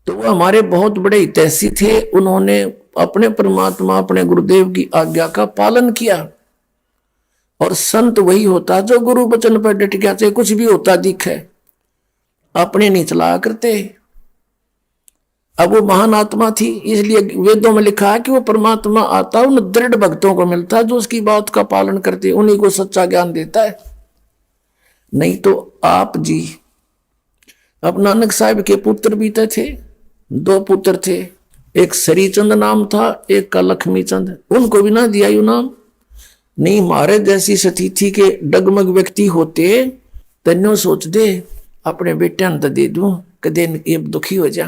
तो वो हमारे बहुत बड़े हितैषी थे, उन्होंने अपने परमात्मा अपने गुरुदेव की आज्ञा का पालन किया। और संत वही होता जो गुरु वचन पर डट गया, चाहे कुछ भी होता दिखे, अपने नहीं चलाया करते। अब वो महान आत्मा थी, इसलिए वेदों में लिखा है कि वो परमात्मा आता उन दृढ़ भक्तों को मिलता है जो उसकी बात का पालन करते, उन्हीं को सच्चा ज्ञान देता है। नहीं तो आप जी, अब नानक साहब के पुत्र भी तो थे, 2 पुत्र थे, एक श्रीचंद नाम था, एक का लक्ष्मी चंद, उनको भी ना दिया यू नाम। नहीं मारे जैसी स्थिति के डगमग व्यक्ति होते तन्यो सोच दे अपने बेटे तो दे दूं, कदे ये दुखी हो जा।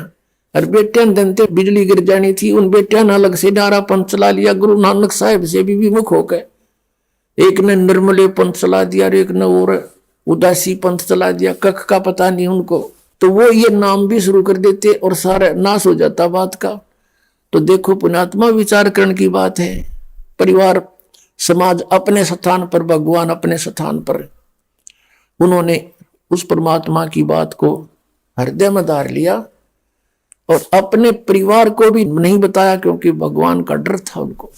और बेटिया दिन बिजली गिर जानी थी, उन बेटिया ने अलग से डारा पंथ चला लिया, गुरु नानक साहब से भी विमुख होकर। एक ने निर्मले पंथ चला दिया और एक ने और उदासी पंथ चला दिया, कख का पता नहीं उनको। तो वो ये नाम भी शुरू कर देते और सारा नाश हो जाता बात का। तो देखो पुण्यात्मा, विचार करने की बात है। परिवार समाज अपने स्थान पर, भगवान अपने स्थान पर, उन्होंने उस परमात्मा की बात को हृदय में धार लिया और अपने परिवार को भी नहीं बताया, क्योंकि भगवान का डर था उनको।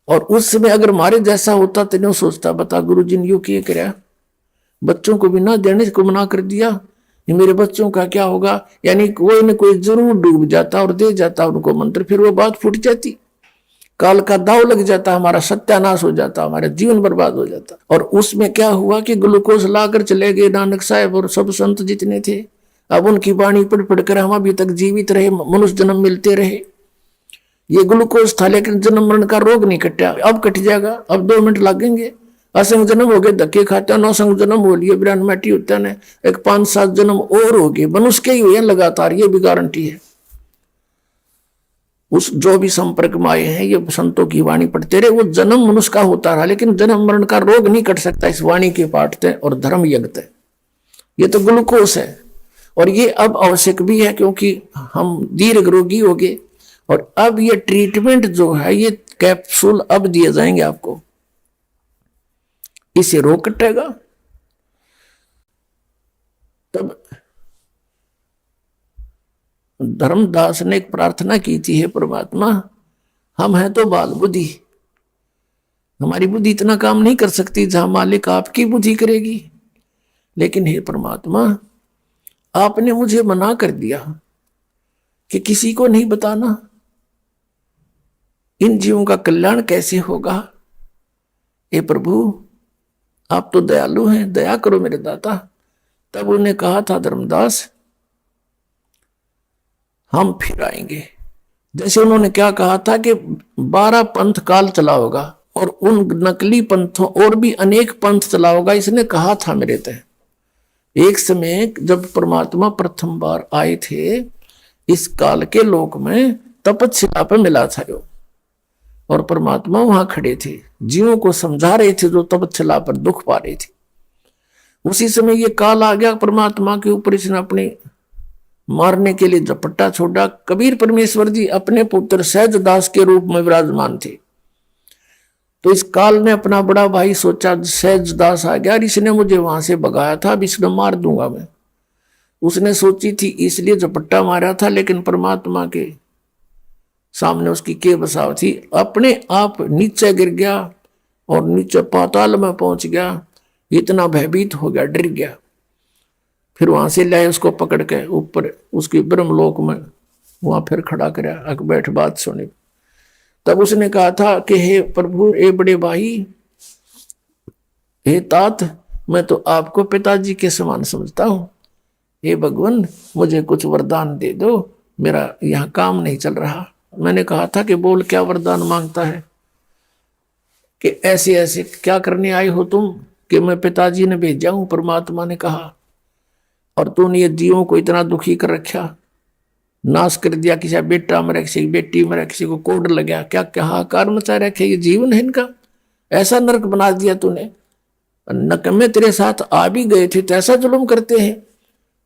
और उस समय अगर हमारे जैसा होता तो नहीं सोचता, बता गुरु जी ने यूं किए कराया, बच्चों को भी ना देने को मना कर दिया, मेरे बच्चों का क्या होगा। यानी कोई न कोई जरूर डूब जाता और दे जाता उनको मंत्र, फिर वो बात फूट जाती, काल का दाव लग जाता, हमारा सत्यानाश हो जाता, हमारा जीवन बर्बाद हो जाता। और उसमें क्या हुआ कि ग्लूकोज लाकर चले गए नानक साहब और सब संत जितने थे। अब उनकी वाणी पढ़ पढ़कर हम अभी तक जीवित रहे, मनुष्य जन्म मिलते रहे। ये ग्लूकोज था, लेकिन जन्म मरण का रोग नहीं कटा, अब कट जाएगा, अब 2 मिनट लगेंगे। असंग जन्म हो गए, धक्के खाते, 9 संग जन्म हो लिए, बिरान मैटी होता है, एक 5-7 जन्म और हो गए, मनुष्य के ही हुए लगातार, ये भी गारंटी है। उस जो भी संपर्क में आए हैं, ये संतों की वाणी पढ़ते रहे, वो जन्म मनुष्य का होता रहा, लेकिन जन्म मरण का रोग नहीं कट सकता इस वाणी के पाठते और धर्म यज्ञ। ये तो ग्लूकोज है, और ये अब आवश्यक भी है, क्योंकि हम दीर्घ रोगी हो गए। और अब ये ट्रीटमेंट जो है, ये कैप्सूल अब दिए जाएंगे आपको, इसे रोग कटेगा। तब धर्मदास ने एक प्रार्थना की थी, हे परमात्मा, हम हैं तो बाल बुद्धि, हमारी बुद्धि इतना काम नहीं कर सकती जहां मालिक आपकी बुद्धि करेगी। लेकिन हे परमात्मा, आपने मुझे मना कर दिया कि किसी को नहीं बताना, इन जीवों का कल्याण कैसे होगा। हे प्रभु, आप तो दयालु हैं, दया करो मेरे दाता। तब उन्हें कहा था, धर्मदास हम फिर आएंगे। जैसे उन्होंने क्या कहा था कि 12 पंथ काल चला होगा और उन नकली पंथों और भी अनेक पंथ चला होगा, इसने कहा था मेरे तय। एक समय जब परमात्मा प्रथम बार आए थे इस काल के लोक में, तपस्या पर मिला था जो, और परमात्मा वहां खड़े थे, जीवों को समझा रहे थे जो तपस्या पर दुख पा रहे थे। उसी समय ये काल आ गया परमात्मा के ऊपर, इसने अपने मारने के लिए झपट्टा छोड़ा। कबीर परमेश्वर जी अपने पुत्र सहज दास के रूप में विराजमान थे। तो इस काल ने अपना बड़ा भाई सोचा, सहज दास आ गया, इसने मुझे वहां से भगाया था, अब इसने मार दूंगा मैं। उसने सोची थी इसलिए झपट्टा मारा था, लेकिन परमात्मा के सामने उसकी के बसाव थी, अपने आप नीचे गिर गया और नीचे पाताल में पहुंच गया, इतना भयभीत हो गया, डर गया। फिर वहां से लाए उसको पकड़ के ऊपर उसकी ब्रह्मलोक में, वहां फिर खड़ा कराया, अक बैठ बात सुनी। तब उसने कहा था कि हे प्रभु, हे बड़े भाई, हे तात, मैं तो आपको पिताजी के समान समझता हूं, हे भगवान मुझे कुछ वरदान दे दो, मेरा यहाँ काम नहीं चल रहा। मैंने कहा था कि बोल, क्या वरदान मांगता है, कि ऐसे ऐसे क्या करने आए हो तुम, कि मैं पिताजी ने भेजा हूं, परमात्मा ने कहा, और तूने ये जीवों को इतना दुखी कर रखा, नाश कर दिया, किसी बेटा मरा, किसी बेटी मरा, किसी को कोड लगा, क्या क्या हाहाकार मचा रखे, ये जीवन है इनका, ऐसा नरक बना दिया तूने। नक में तेरे साथ आ भी गए थे तो ऐसा जुल्म करते हैं,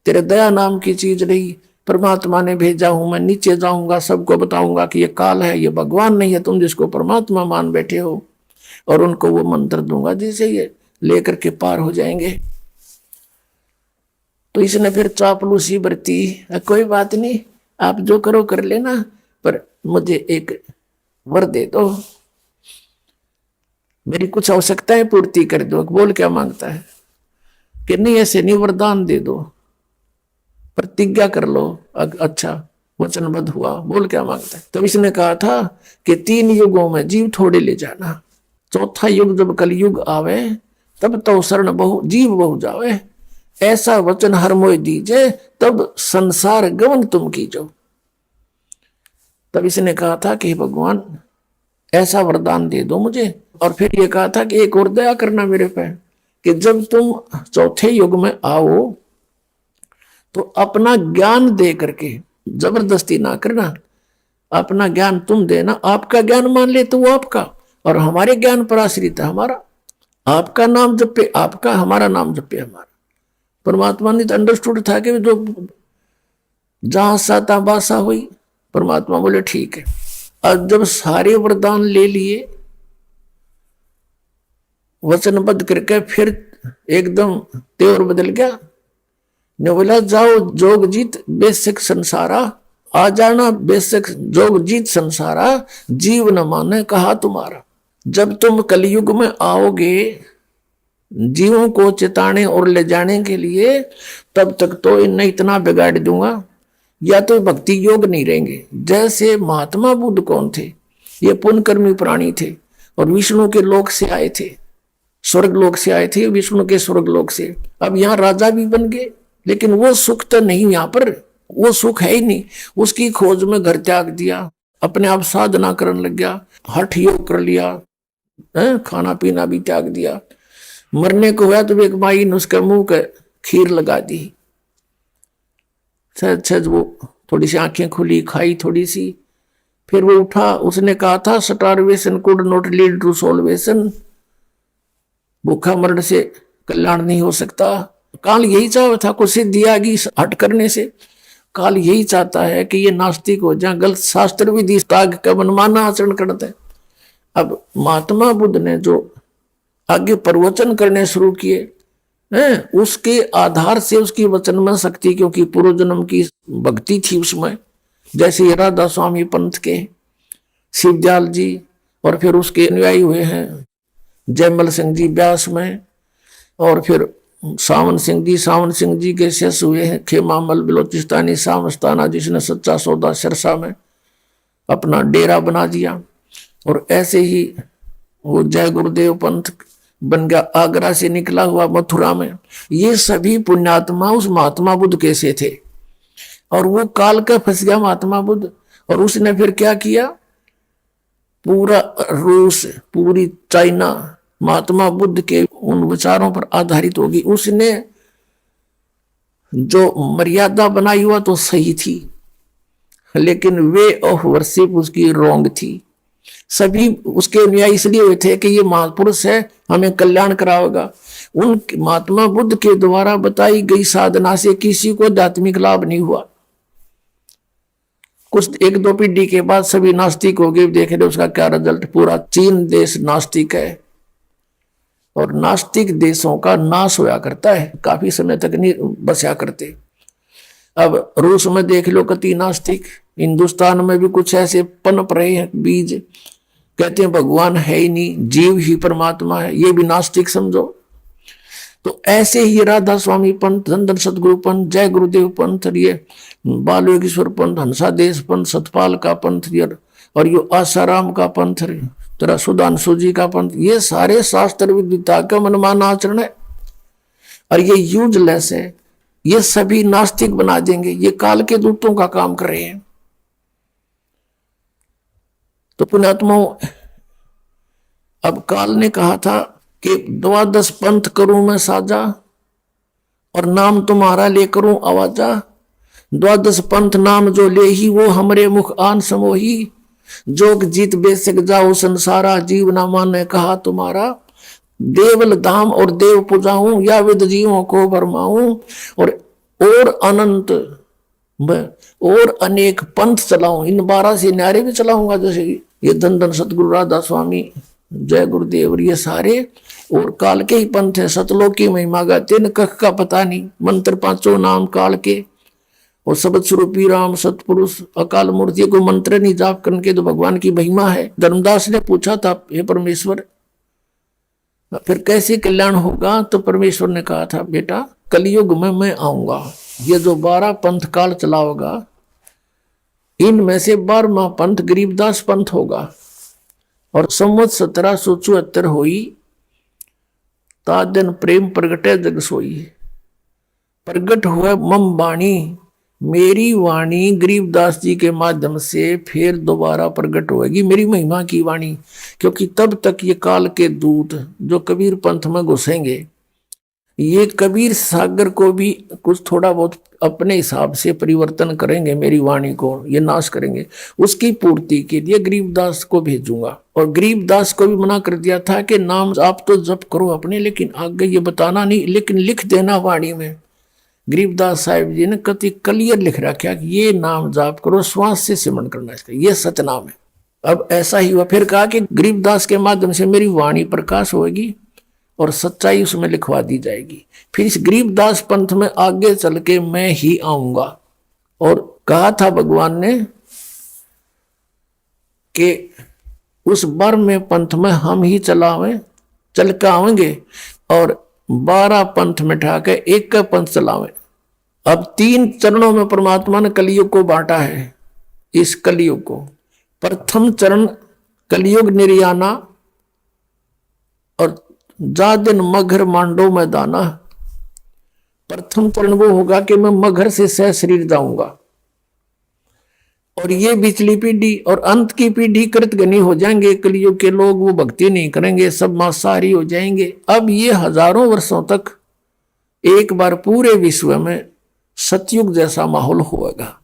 तेरे दया नाम की चीज नहीं, परमात्मा ने भेजा हूं, मैं नीचे जाऊंगा, सबको बताऊंगा कि ये काल है, ये भगवान नहीं है, तुम जिसको परमात्मा मान बैठे हो, और उनको वो मंत्र दूंगा जिसे ये लेकर के पार हो जाएंगे। तो इसने फिर चापलूसी बरती, कोई बात नहीं, आप जो करो कर लेना, पर मुझे एक वर दे दो, मेरी कुछ आवश्यकताएं पूर्ति कर दो। बोल क्या मांगता है कि नहीं ऐसे नहीं, वरदान दे दो, प्रतिज्ञा कर लो। अच्छा, वचनबद्ध हुआ। बोल क्या मांगता है? तो इसने कहा था कि 3 युगों में जीव थोड़े ले जाना, चौथा युग जब कल युग आवे तब तो शरण बहु जीव बहु जावे, ऐसा वचन हर मोय दीजे तब संसार गमन तुम कीजो। तब इसने कहा था कि भगवान ऐसा वरदान दे दो मुझे। और फिर ये कहा था कि एक और दया करना मेरे पे, कि जब तुम चौथे युग में आओ तो अपना ज्ञान दे करके, जबरदस्ती ना करना, अपना ज्ञान तुम देना, आपका ज्ञान मान ले तो वो आपका, और हमारे ज्ञान पर आश्रित है हमारा। आपका नाम जपे आपका, हमारा नाम जपे हमारा। परमात्मा ने तो अंडरस्टूड था कि जो जहां साता बासा हुई, परमात्मा बोले ठीक है। अब जब सारे वरदान ले लिए वचनबद्ध करके, फिर एकदम तेवर बदल गया। ने बोला जाओ जोग जीत बेसिक संसारा, आ जाना बेसिक जोग जीत संसारा, जीव न माने कहा तुम्हारा। जब तुम कलयुग में आओगे जीवों को चिताने और ले जाने के लिए, तब तक तो इन्हें इतना बिगाड़ दूंगा, या तो भक्ति योग नहीं रहेंगे। जैसे महात्मा बुद्ध कौन थे? ये पुण्यकर्मी प्राणी थे और विष्णु के लोक से आए थे, स्वर्ग लोक से आए थे, विष्णु के स्वर्ग लोक से। अब यहाँ राजा भी बन गए, लेकिन वो सुख तो नहीं, यहाँ पर वो सुख है ही नहीं। उसकी खोज में घर त्याग दिया, अपने आप साधना करने लग गया, हठ योग कर लिया, खाना पीना भी त्याग दिया। मरने को हुआ तो एक माई ने उसके मुंह के खीर लगा दी, सच वो थोड़ी सी आंखें खुली, खाई थोड़ी सी, फिर वो उठा। उसने कहा था starvation could not lead to salvation, भूखा मरण से कल्याण नहीं हो सकता। काल यही चाहता था कुछ सिद्धि आ गई हट करने से। काल यही चाहता है कि ये नास्तिक हो जाए, गलत शास्त्र विधि त्याग का मनमाना आचरण करते हैं। अब महात्मा बुद्ध ने जो आगे प्रवचन करने शुरू किए हैं, उसके आधार से उसकी वचन में शक्ति, क्योंकि पूर्व जन्म की भक्ति थी उसमें, जैसे राधा स्वामी पंथ के शिवदयाल जी, और फिर उसके अनुयायी हुए हैं जयमल सिंह जी ब्यास में, और फिर सावन सिंह जी के शिष्य हुए हैं खेमामल बलोचिस्तानी सामस्ताना, जिसने सच्चा सौदा सिरसा में अपना डेरा बना दिया। और ऐसे ही वो जय गुरुदेव पंथ बन गया, आगरा से निकला हुआ मथुरा में। ये सभी पुण्यात्मा उस महात्मा बुद्ध कैसे थे, और वो काल का फंस गया महात्मा बुद्ध। और उसने फिर क्या किया, पूरा रूस, पूरी चाइना महात्मा बुद्ध के उन विचारों पर आधारित होगी। उसने जो मर्यादा बनाई हुआ तो सही थी, लेकिन वे ऑफ वर्शिप उसकी रॉन्ग थी। सभी उसके अनुयायी इसलिए हुए थे कि ये महापुरुष है, हमें कल्याण कराएगा। उन महात्मा बुद्ध के द्वारा बताई गई साधना से किसी को आध्यात्मिक लाभ नहीं हुआ। कुछ 1-2 पीढ़ी के बाद सभी नास्तिक हो गए। देख रहे उसका क्या रिजल्ट, पूरा चीन देश नास्तिक है, और नास्तिक देशों का नाश होया करता है, काफी समय तक नहीं बचा करते। अब रूस में देख लो कति नास्तिक, हिंदुस्तान में भी कुछ ऐसे पनप रहे हैं बीज, कहते हैं भगवान है ही नहीं, जीव ही परमात्मा है, ये भी नास्तिक समझो। तो ऐसे ही राधा स्वामी पंथ, धन सतगुरु पंथ, जय गुरुदेव पंथ, ये बाल योगेश्वर पंथ, हंसादेश पंथ, सतपाल का पंथ, और ये आसाराम का पंथ, तेरा सुधांशु जी का पंथ, ये सारे शास्त्र विद्या का मनमाना आचरण है और ये यूजलेस है। ये सभी नास्तिक बना देंगे, ये काल के दूतों का काम कर रहे हैं। तो पुण्यात्माओं, अब काल ने कहा था कि 12 पंथ करूं मैं साजा, और नाम तुम्हारा ले करूं आवाजा। 12 पंथ नाम जो ले ही, वो हमरे मुख आन समोही। जोग जीत बेसिक जाओ संसारा, जीव ना माने कहा तुम्हारा। देवल धाम और देव पूजाऊं, या विद जीवों को भरमाऊं। और अनंत और अनेक पंथ चलाऊं, इन 12 से न्यारे भी चलाऊंगा, जैसे ये धन सतगुरु राधा स्वामी, जय गुरुदेव, ये सारे और काल के ही पंथ है, सतलोक की महिमा गाते न कख का पता नहीं, मंत्र पांचों नाम काल के, और सबद स्वरूपी राम सतपुरुष अकाल मूर्ति को मंत्र नहीं जाप करके तो भगवान की महिमा है। धर्मदास ने पूछा था, हे परमेश्वर फिर कैसे कल्याण होगा? तो परमेश्वर ने कहा था, बेटा कलयुग में मैं आऊंगा, ये जो 12 पंथ काल चलाओगा इनमें से 12वां पंथ गरीबदास पंथ होगा। और संवत 1774 हुई तादन प्रेम प्रगटे जग सोई, प्रगट हुआ मम वाणी, मेरी वाणी गरीबदास जी के माध्यम से फिर दोबारा प्रकट होगी, मेरी महिमा की वाणी। क्योंकि तब तक ये काल के दूत जो कबीर पंथ में घुसेंगे, ये कबीर सागर को भी कुछ थोड़ा बहुत अपने हिसाब से परिवर्तन करेंगे, मेरी वाणी को ये नाश करेंगे। उसकी पूर्ति के लिए गरीबदास को भेजूंगा। और गरीबदास को भी मना कर दिया था कि नाम आप तो जप करो अपने, लेकिन आगे ये बताना नहीं, लेकिन लिख देना वाणी में। गरीबदास साहिब जी ने कति क्लियर लिख रखा कि ये नाम जाप करो, श्वास से सिमरन करना इसका, ये सतनाम है। अब ऐसा ही हुआ, फिर कहा कि गरीबदास के माध्यम से मेरी वाणी प्रकाश होगी और सच्चाई उसमें लिखवा दी जाएगी। फिर इस गरीबदास पंथ में आगे चल के मैं ही आऊंगा। और कहा था भगवान ने कि उस बार में पंथ में हम ही चल के आवेंगे और 12 पंथ मिटा के एक का पंथ चलावे। अब 3 चरणों में परमात्मा ने कलयुग को बांटा है। इस कलयुग को प्रथम चरण कलयुग निर्याना और जा दिन मगर मांडो में दाना। प्रथम चरण वो होगा कि मैं मगर से सह शरीर जाऊंगा और ये बिचली पीढ़ी और अंत की पीढ़ी कृतघ्नी हो जाएंगे। कलयुग के लोग वो भक्ति नहीं करेंगे, सब मांसाहारी हो जाएंगे। अब ये हजारों वर्षों तक एक बार पूरे विश्व में सतयुग जैसा माहौल होगा।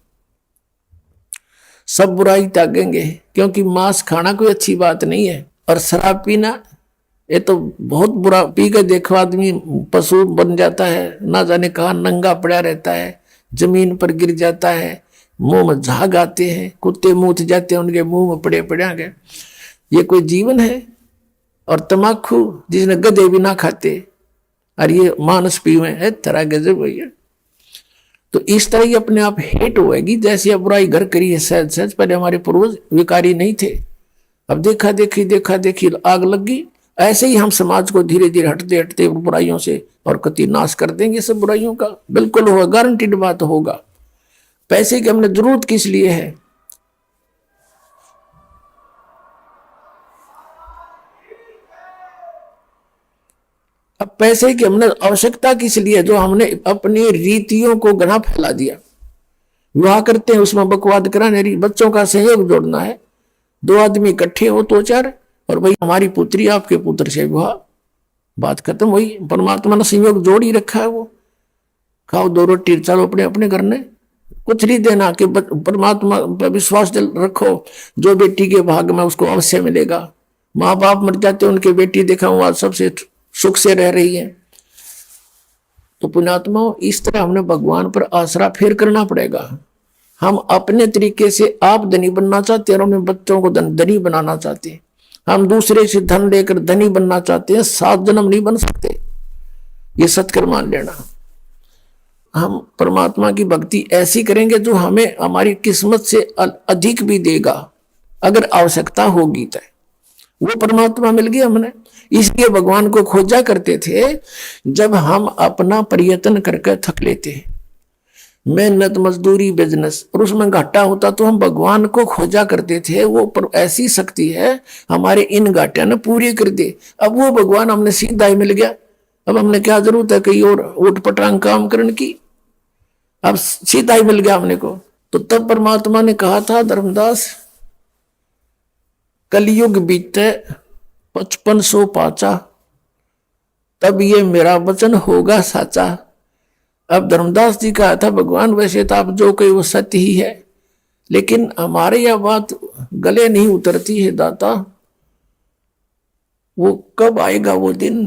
सब बुराई त्यागेंगे, क्योंकि मांस खाना कोई अच्छी बात नहीं है और शराब पीना ये तो बहुत बुरा। पी के देखो आदमी पशु बन जाता है, ना जाने कहा नंगा पड़ा रहता है, जमीन पर गिर जाता है, मुंह में झाग आते हैं, कुत्ते मूत जाते हैं उनके मुंह में पड़े पड़े गए। ये कोई जीवन है? और तमाकू जिसने गधे भी ना खाते और ये मानस पीवे है, तरह गजब भैया। तो इस तरह ही अपने आप हेट होएगी। जैसे अब बुराई घर करी है सहज सहज, पहले हमारे पूर्वज विकारी नहीं थे, अब देखा देखी आग लग गई। ऐसे ही हम समाज को धीरे धीरे हटते बुराइयों से और कति नाश कर देंगे सब बुराइयों का। बिल्कुल होगा, गारंटीड बात होगा। पैसे की हमने जरूरत किस लिए है? अब पैसे की हमने आवश्यकता किस लिए? जो हमने अपनी रीतियों को घना फैला दिया। विवाह करते हैं उसमें बकवाद कराने, बच्चों का सहयोग जोड़ना है। 2 आदमी इकट्ठे हो तो 4, और भाई हमारी पुत्री आपके पुत्र से विवाह, बात खत्म। वही परमात्मा ने संयोग जोड़ ही रखा है। वो खाओ 2 रोटी, चलो अपने अपने घर ने कुछ नहीं देना कि परमात्मा पर विश्वास रखो, जो बेटी के भाग में उसको अवश्य मिलेगा। माँ बाप मर जाते उनके बेटी देखा हुआ सबसे सुख से रह रही है। तो पुण्यात्माओं, इस तरह हमने भगवान पर आसरा फेर करना पड़ेगा। हम अपने तरीके से आप धनी बनना चाहते हैं और अपने बच्चों को धनी बनाना चाहते हैं। हम दूसरे से धन लेकर धनी बनना चाहते हैं, 7 जन्म नहीं बन सकते, ये सत्कर मान लेना। हम परमात्मा की भक्ति ऐसी करेंगे जो हमें हमारी किस्मत से अधिक भी देगा, अगर आवश्यकता होगी तो। वो परमात्मा मिल गया हमने, इसलिए भगवान को खोजा करते थे। जब हम अपना प्रयत्न करके थक लेते, मेहनत मजदूरी बिजनेस, और उसमें घाटा होता तो हम भगवान को खोजा करते थे। वो ऐसी शक्ति है हमारे इन घाटिया ने पूरी कर दे। अब वो भगवान हमने सीधा ही मिल गया, अब हमने क्या जरूरत है कहीं और उठ पटांग काम करने की? अब सीधा ही मिल गया हमने को। तो तब परमात्मा ने कहा था, धर्मदास कलयुग बीते 5500 पाचा, तब ये मेरा वचन होगा साचा। अब धर्मदास जी कहा था, भगवान वैसे तो आप जो कहे वो सत्य ही है, लेकिन हमारे यह बात गले नहीं उतरती है दाता। वो कब आएगा वो दिन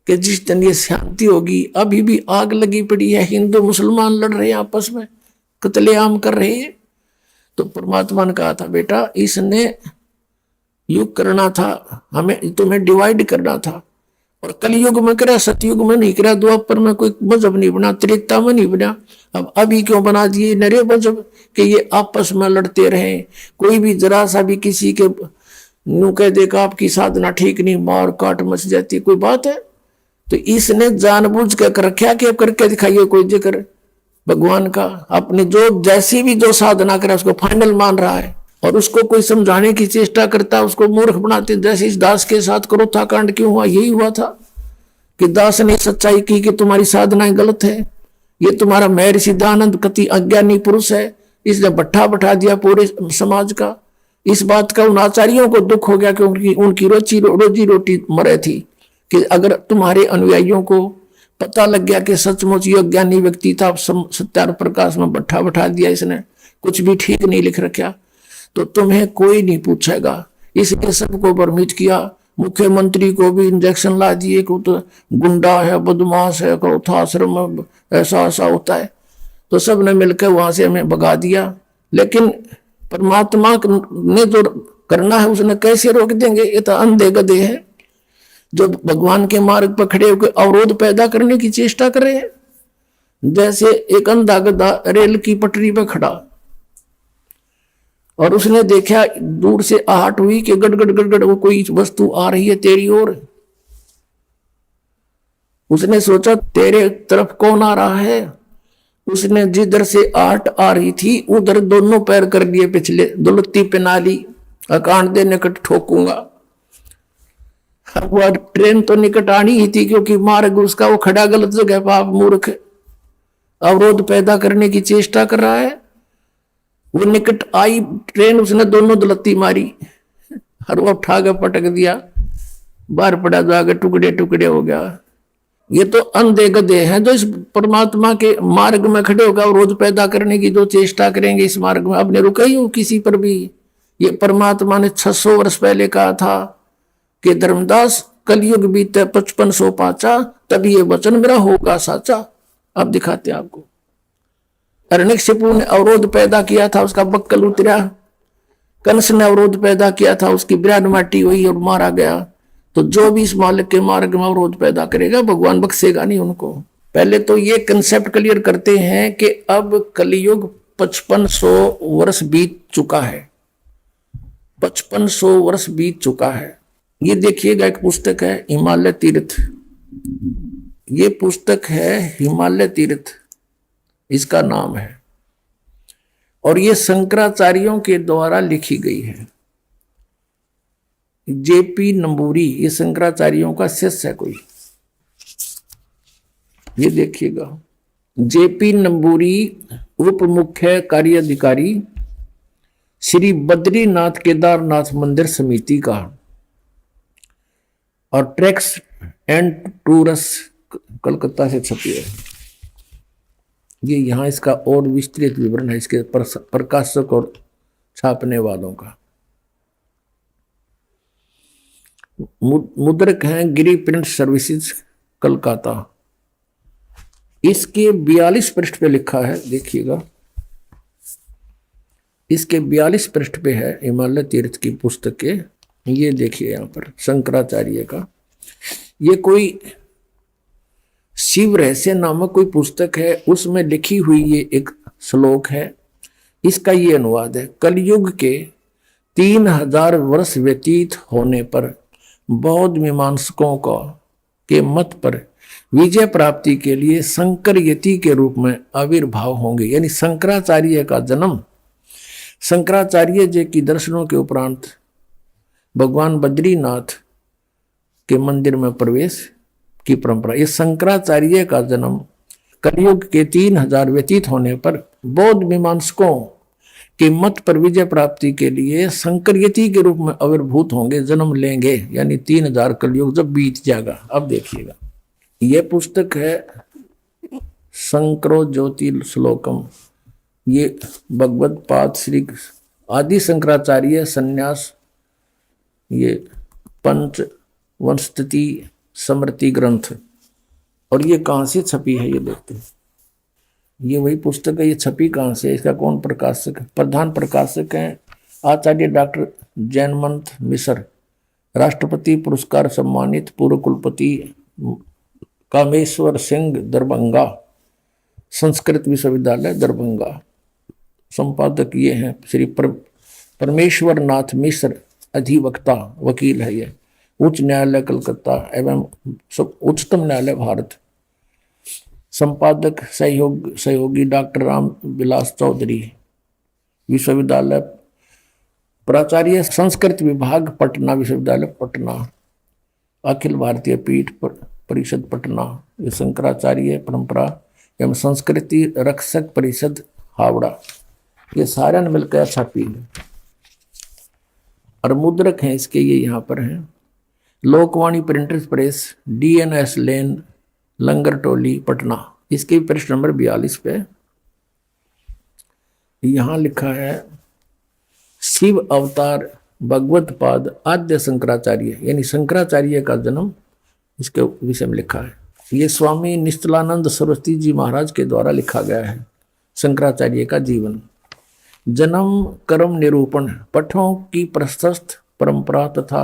कि जिस दिन ये शांति होगी? अभी भी आग लगी पड़ी है, हिंदू मुसलमान लड़ रहे हैं आपस में, कत्लेआम कर रहे हैं। तो परमात्मा ने कहा था, बेटा इसने युग करना था, हमें तुम्हें डिवाइड करना था। और कलयुग में करा, सतयुग में नहीं करा, द्वापर में कोई मजहब नहीं बना, त्रेता में नहीं बना। अब अभी क्यों बना दिए नरे मजहब कि ये आपस में लड़ते रहे। कोई भी जरा सा भी किसी के नू कह देगा आपकी साधना ठीक नहीं, मार काट मच जाती, कोई बात है। तो इसने जानबूझ कर रखा कि अब करके दिखाइए कोई जिक्र भगवान का। अपने जो जैसी भी जो साधना करे उसको फाइनल मान रहा है, और उसको कोई समझाने की चेष्टा करता है उसको मूर्ख बनाते। जैसे इस दास के साथ क्रोथा कांड क्यों हुआ, यही हुआ था कि दास ने सच्चाई की कि तुम्हारी साधनाएं गलत है, ये तुम्हारा महर्षि दयानंद कति अज्ञानी पुरुष है, इसने भट्ठा बैठा दिया पूरे समाज का। इस बात का उन आचार्यों को दुख हो गया कि उनकी रोजी रोटी मरे थी, कि अगर तुम्हारे अनुयायियों को पता लग गया कि सचमुच ये ज्ञानी व्यक्ति था, सत्यार प्रकाश में भट्ठा बैठा दिया इसने, कुछ भी ठीक नहीं लिख रखा, तो तुम्हें कोई नहीं पूछेगा। इसलिए सबको भ्रमित किया, मुख्यमंत्री को भी इंजेक्शन ला दिए कि तो गुंडा है, बदमाश है, क्रोधाश्रम में ऐसा ऐसा होता है। तो सब ने मिलकर वहां से हमें भगा दिया। लेकिन परमात्मा ने जो करना है उसने कैसे रोक देंगे, ये तो अंधे गधे हैं जो भगवान के मार्ग पर खड़े होकर अवरोध पैदा करने की चेष्टा कर रहे हैं। जैसे एक अंधा गधा रेल की पटरी पर खड़ा, और उसने देखा दूर से आहट हुई कि गड़गड़ गड़गड़ वो कोई वस्तु आ रही है तेरी ओर। उसने सोचा तेरे तरफ कौन आ रहा है। उसने जिधर से आहट आ रही थी उधर दोनों पैर कर लिए पिछले, दुलत्ती पहना ली, अकांड दे निकट ठोकूंगा। वह ट्रेन तो निकट आनी ही थी क्योंकि मार्ग उसका वो खड़ा गलत जगह, पाप मूर्ख अवरोध पैदा करने की चेष्टा कर रहा है। वो निकट आई ट्रेन, उसने दोनों दलत्ती मारी, हर वो उठा के पटक दिया, बाहर पड़ा जाकर टुकड़े टुकड़े हो गया। ये तो अंधे गधे हैं जो इस परमात्मा के मार्ग में खड़े होगा अवरोध पैदा करने की जो चेष्टा करेंगे इस मार्ग में। अब ने रुका ही हो किसी पर भी। ये परमात्मा ने 600 वर्ष पहले कहा था कि धर्मदास कलयुग बीते 5500 पाचा, तभी ये वचन मेरा होगा साचा। अब दिखाते आपको। हिरण्यकशिपु ने अवरोध पैदा किया था, उसका बक्कल उतरा। कंस ने अवरोध पैदा किया था, उसकी बिरान माटी हुई और मारा गया। तो जो भी इस मालिक के मार्ग में अवरोध पैदा करेगा भगवान बख्शेगा नहीं उनको। पहले तो ये कंसेप्ट क्लियर करते हैं कि अब कलयुग 5500 वर्ष बीत चुका है, 5500 वर्ष बीत चुका है। ये देखिएगा एक पुस्तक है हिमालय तीर्थ, ये पुस्तक है हिमालय तीर्थ इसका नाम है, और ये शंकराचार्यों के द्वारा लिखी गई है। जेपी नंबूरी ये शंकराचार्यों का शिष्य है कोई, ये देखिएगा। जेपी नंबूरी उप मुख्य कार्याधिकारी श्री बद्रीनाथ केदारनाथ मंदिर समिति का, और ट्रैक्स एंड टूरस कलकत्ता से छपी है। ये यहाँ इसका और विस्तृत विवरण है इसके प्रकाशक और छापने वालों का। मुद्रक हैं गिरी प्रिंट सर्विसेज कलकत्ता। इसके 42 पृष्ठ पे लिखा है, देखिएगा इसके 42 पृष्ठ पे है हिमालय तीर्थ की पुस्तक के। ये देखिए यहाँ पर शंकराचार्य का, ये कोई शिव रहस्य नामक कोई पुस्तक है, उसमें लिखी हुई ये एक श्लोक है। इसका ये अनुवाद है, कलयुग के 3000 वर्ष व्यतीत होने पर बौद्ध मीमांसकों का के मत पर विजय प्राप्ति के लिए शंकर यति के रूप में आविर्भाव होंगे। यानी शंकराचार्य का जन्म, शंकराचार्य जी की दर्शनों के उपरांत भगवान बद्रीनाथ के मंदिर में प्रवेश की परंपरा। ये शंकराचार्य का जन्म कलयुग के 3000 व्यतीत होने पर बौद्ध मीमांसकों के मत पर विजय प्राप्ति के लिए शंकर यति के रूप में आविर्भूत होंगे, जन्म लेंगे। यानी 3000 कलयुग जब बीत जाएगा। अब देखिएगा, यह पुस्तक है शंकरो ज्योति श्लोकम, ये भगवत पाद श्री आदि शंकराचार्य संन्यास, ये पंच वंशति स्मृति ग्रंथ। और ये कहाँ से छपी है ये देखते हैं। ये वही पुस्तक है, ये छपी कहाँ से, इसका कौन प्रकाशक है? प्रधान प्रकाशक हैं आचार्य डॉक्टर जैनमंत मिश्र, राष्ट्रपति पुरस्कार सम्मानित पूर्व कुलपति कामेश्वर सिंह दरभंगा, संस्कृत विश्वविद्यालय दरभंगा। संपादक ये हैं श्री परमेश्वर नाथ मिश्र, अधिवक्ता वकील है ये, उच्च न्यायालय कलकत्ता एवं उच्चतम न्यायालय भारत। संपादक सहयोगी डॉक्टर राम विलास चौधरी, विश्वविद्यालय प्राचार्य संस्कृत विभाग पटना, विश्वविद्यालय पटना, अखिल भारतीय पीठ परिषद पटना, ये शंकराचार्य परंपरा एवं संस्कृति रक्षक परिषद हावड़ा। ये सारे ने मिलकर छापी है और मुद्रक हैं इसके ये यहाँ पर हैं। लोकवाणी प्रिंटर्स प्रेस, DNS लेन, लंगर टोली पटना। इसके पृष्ठ नंबर 42 पे यहां लिखा है शिव अवतार भगवत पाद आद्य शंकराचार्य, यानी शंकराचार्य का जन्म इसके विषय में लिखा है। ये स्वामी निश्चलानंद सरस्वती जी महाराज के द्वारा लिखा गया है। शंकराचार्य का जीवन, जन्म, कर्म निरूपण, पठों की प्रशस्त परंपरा तथा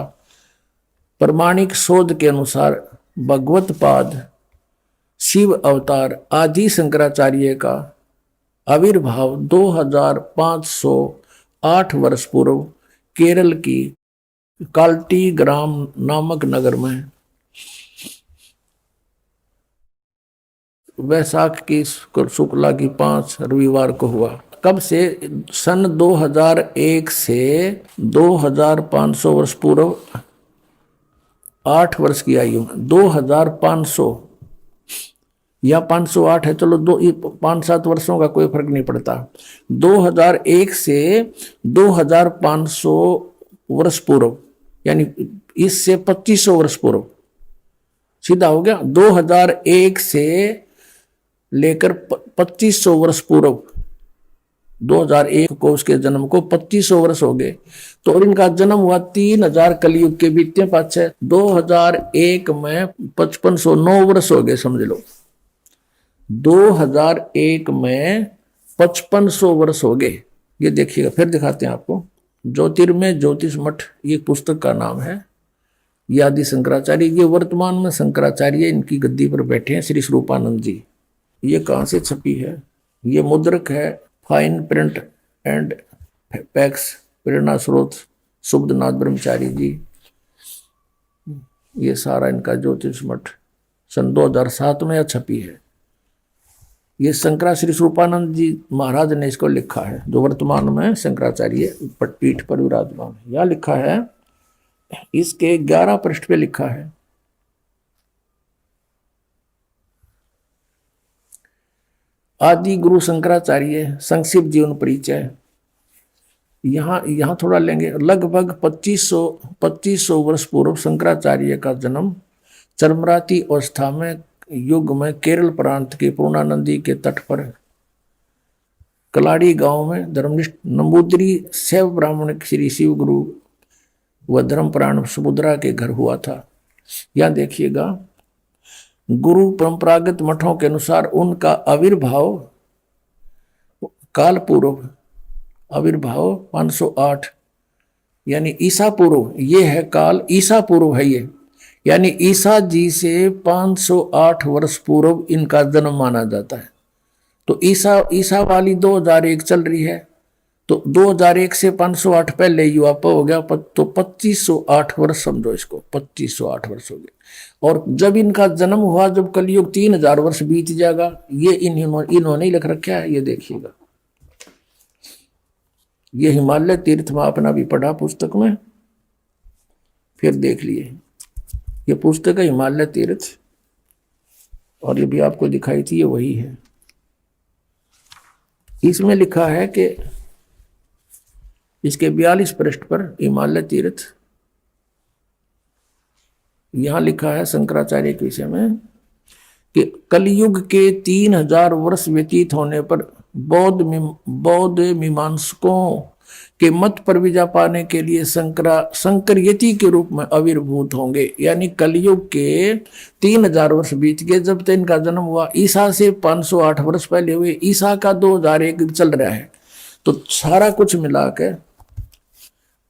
प्रमाणिक शोध के अनुसार भगवत पाद शिव अवतार आदि शंकराचार्य का आविर्भाव 2508 वर्ष पूर्व केरल की काल्टी ग्राम नामक नगर में वैशाख की शुक्ला की 5 रविवार को हुआ। कब से? सन 2001 से 2500 वर्ष पूर्व 8 वर्ष की आयु में 2500 या 508 है, चलो 5-7 वर्षों का कोई फर्क नहीं पड़ता। 2001 से 2500 वर्ष पूर्व, यानी इससे 2500 वर्ष पूर्व, सीधा हो गया। 2001 से लेकर 2500 वर्ष पूर्व, 2001 को उसके जन्म को 2500 वर्ष हो गए। तो और इनका जन्म हुआ 3000 कलयुग के बीतने पाछे 2001 में 5509 वर्ष हो गए, समझ लो। 2001 में 5500 वर्ष हो गए। ये देखिएगा, फिर दिखाते हैं आपको। ज्योतिर्मय ज्योतिष मठ ये पुस्तक का नाम है। ये आदि शंकराचार्य, ये वर्तमान में शंकराचार्य इनकी गद्दी पर बैठे हैं, श्री स्वरूपानंद जी। ये कहाँ से छपी है? ये मुद्रक है फाइन प्रिंट एंड पैक्स, प्रेरणा स्रोत सुब्धनाथ ब्रह्मचारी जी। ये सारा इनका ज्योतिष मठ सन 2007 में छपी है। ये शंकरा श्री स्वरूपानंद जी महाराज ने इसको लिखा है, जो वर्तमान में शंकराचार्य पीठ पर विराजमान है। यह लिखा है, इसके 11 पृष्ठ पे लिखा है, आदि गुरु शंकराचार्य संक्षिप्त जीवन परिचय। यहां थोड़ा लेंगे। लगभग 2500 वर्ष पूर्व शंकराचार्य का जन्म चरमराती अवस्था में युग में केरल प्रांत के पूर्णानंदी के तट पर कलाड़ी गांव में धर्मनिष्ठ नंबूदरी शैव ब्राह्मण श्री शिव गुरु व धर्मप्राण सुभद्रा के घर हुआ था। यहां देखिएगा, गुरु परंपरागत मठों के अनुसार उनका आविर्भाव काल पूर्व, आविर्भाव 508 यानी ईसा पूर्व, ये है काल ईसा पूर्व है ये, यानी ईसा जी से 508 वर्ष पूर्व इनका जन्म माना जाता है। तो ईसा वाली 2001 चल रही है, तो 2001 से 508 पहले युवाप हो गया, तो 2508 वर्ष समझो इसको, 2508 वर्ष हो गए। और जब इनका जन्म हुआ, जब कलयुग 3000 वर्ष बीत जाएगा, ये इन्होंने ही लिख रखा है। ये देखिएगा, ये हिमालय तीर्थ में आपने भी पढ़ा पुस्तक में, फिर देख लिए। ये पुस्तक है हिमालय तीर्थ, और ये भी आपको दिखाई थी, ये वही है। इसमें लिखा है कि इसके 42 पृष्ठ पर हिमालय तीर्थ, यहां लिखा है शंकराचार्य के विषय में कि कलयुग के 3000 वर्ष व्यतीत होने पर बौद्ध मीमांसकों के मत पर विजय पाने के लिए शंकरयति के रूप में आविर्भूत होंगे। यानी कलयुग के 3000 वर्ष बीत गए जब तक इनका जन्म हुआ। ईसा से 508 वर्ष पहले हुए, ईसा का 2001 चल रहा है। तो सारा कुछ मिला के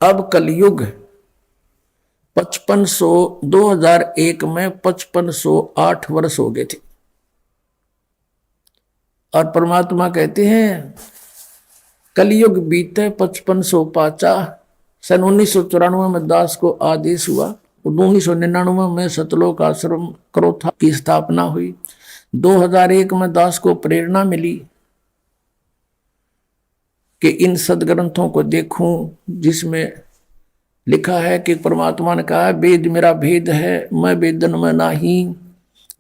अब कलयुग 2001 में 5508 वर्ष हो गए थे। और परमात्मा कहते हैं कलयुग बीते 5500 पाचा। सन 1994 में दास को आदेश हुआ, 1999 में सतलोक आश्रम क्रोथा की स्थापना हुई। 2001 में दास को प्रेरणा मिली कि इन सदग्रंथों को देखूं जिसमें लिखा है कि परमात्मा ने कहा है वेद मेरा भेद है, मैं वेदन में नहीं,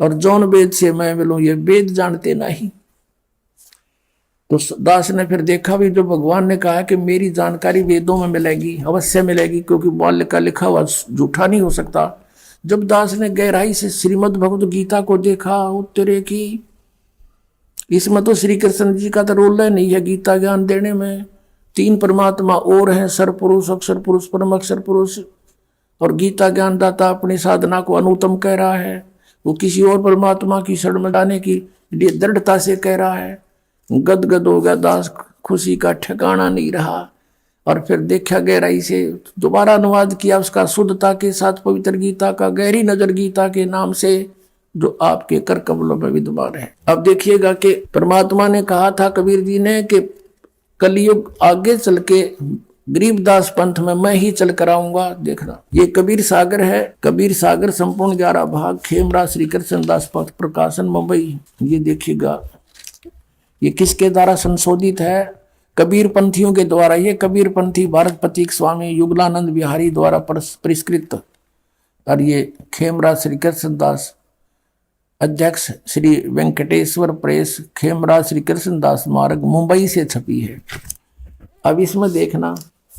और जौन वेद से मैं मिलूं ये वेद जानते नहीं। तो दास ने फिर देखा भी जो भगवान ने कहा कि मेरी जानकारी वेदों में मिलेगी, अवश्य मिलेगी, क्योंकि बाल्य का लिखा हुआ झूठा नहीं हो सकता। जब दास ने गहराई से श्रीमद् भगवद गीता को देखा, उत्तरे की इसमें तो श्री कृष्ण जी का तो रोल नहीं है गीता ज्ञान देने में। 3 परमात्मा और हैं, सरपुरुष, अक्षर पुरुष, परम अक्षर पुरुष, और गीता ज्ञान दाता अपनी साधना को अनुत्तम कह रहा है। वो किसी और परमात्मा की शरण में जाने की दृढ़ता से कह रहा है। गदगद हो गया दास, खुशी का ठिकाना नहीं रहा। और फिर देखा गहराई से, दोबारा अनुवाद किया उसका शुद्धता के साथ पवित्र गीता का, गहरी नजर गीता के नाम से, जो आपके कर कमलों में विद्यमान है। अब देखिएगा कि परमात्मा ने कहा था कबीर जी ने कि कलयुग आगे चल के गरीबदास पंथ में मैं ही चल कर आऊंगा। देखना ये कबीर सागर है, कबीर सागर संपूर्ण 11 भाग, खेमरा श्री कृष्ण दास पथ प्रकाशन मुंबई। ये देखिएगा ये किसके द्वारा संशोधित है? कबीर पंथियों के द्वारा। ये कबीर पंथी भारत प्रतीक स्वामी युगलानंद बिहारी द्वारा परिष्कृत। और ये खेमरा श्री कृष्ण दास अध्यक्ष श्री वेंकटेश्वर प्रेस, खेमरा श्री कृष्ण दास मार्ग, मुंबई से छपी है। अब इसमें देखना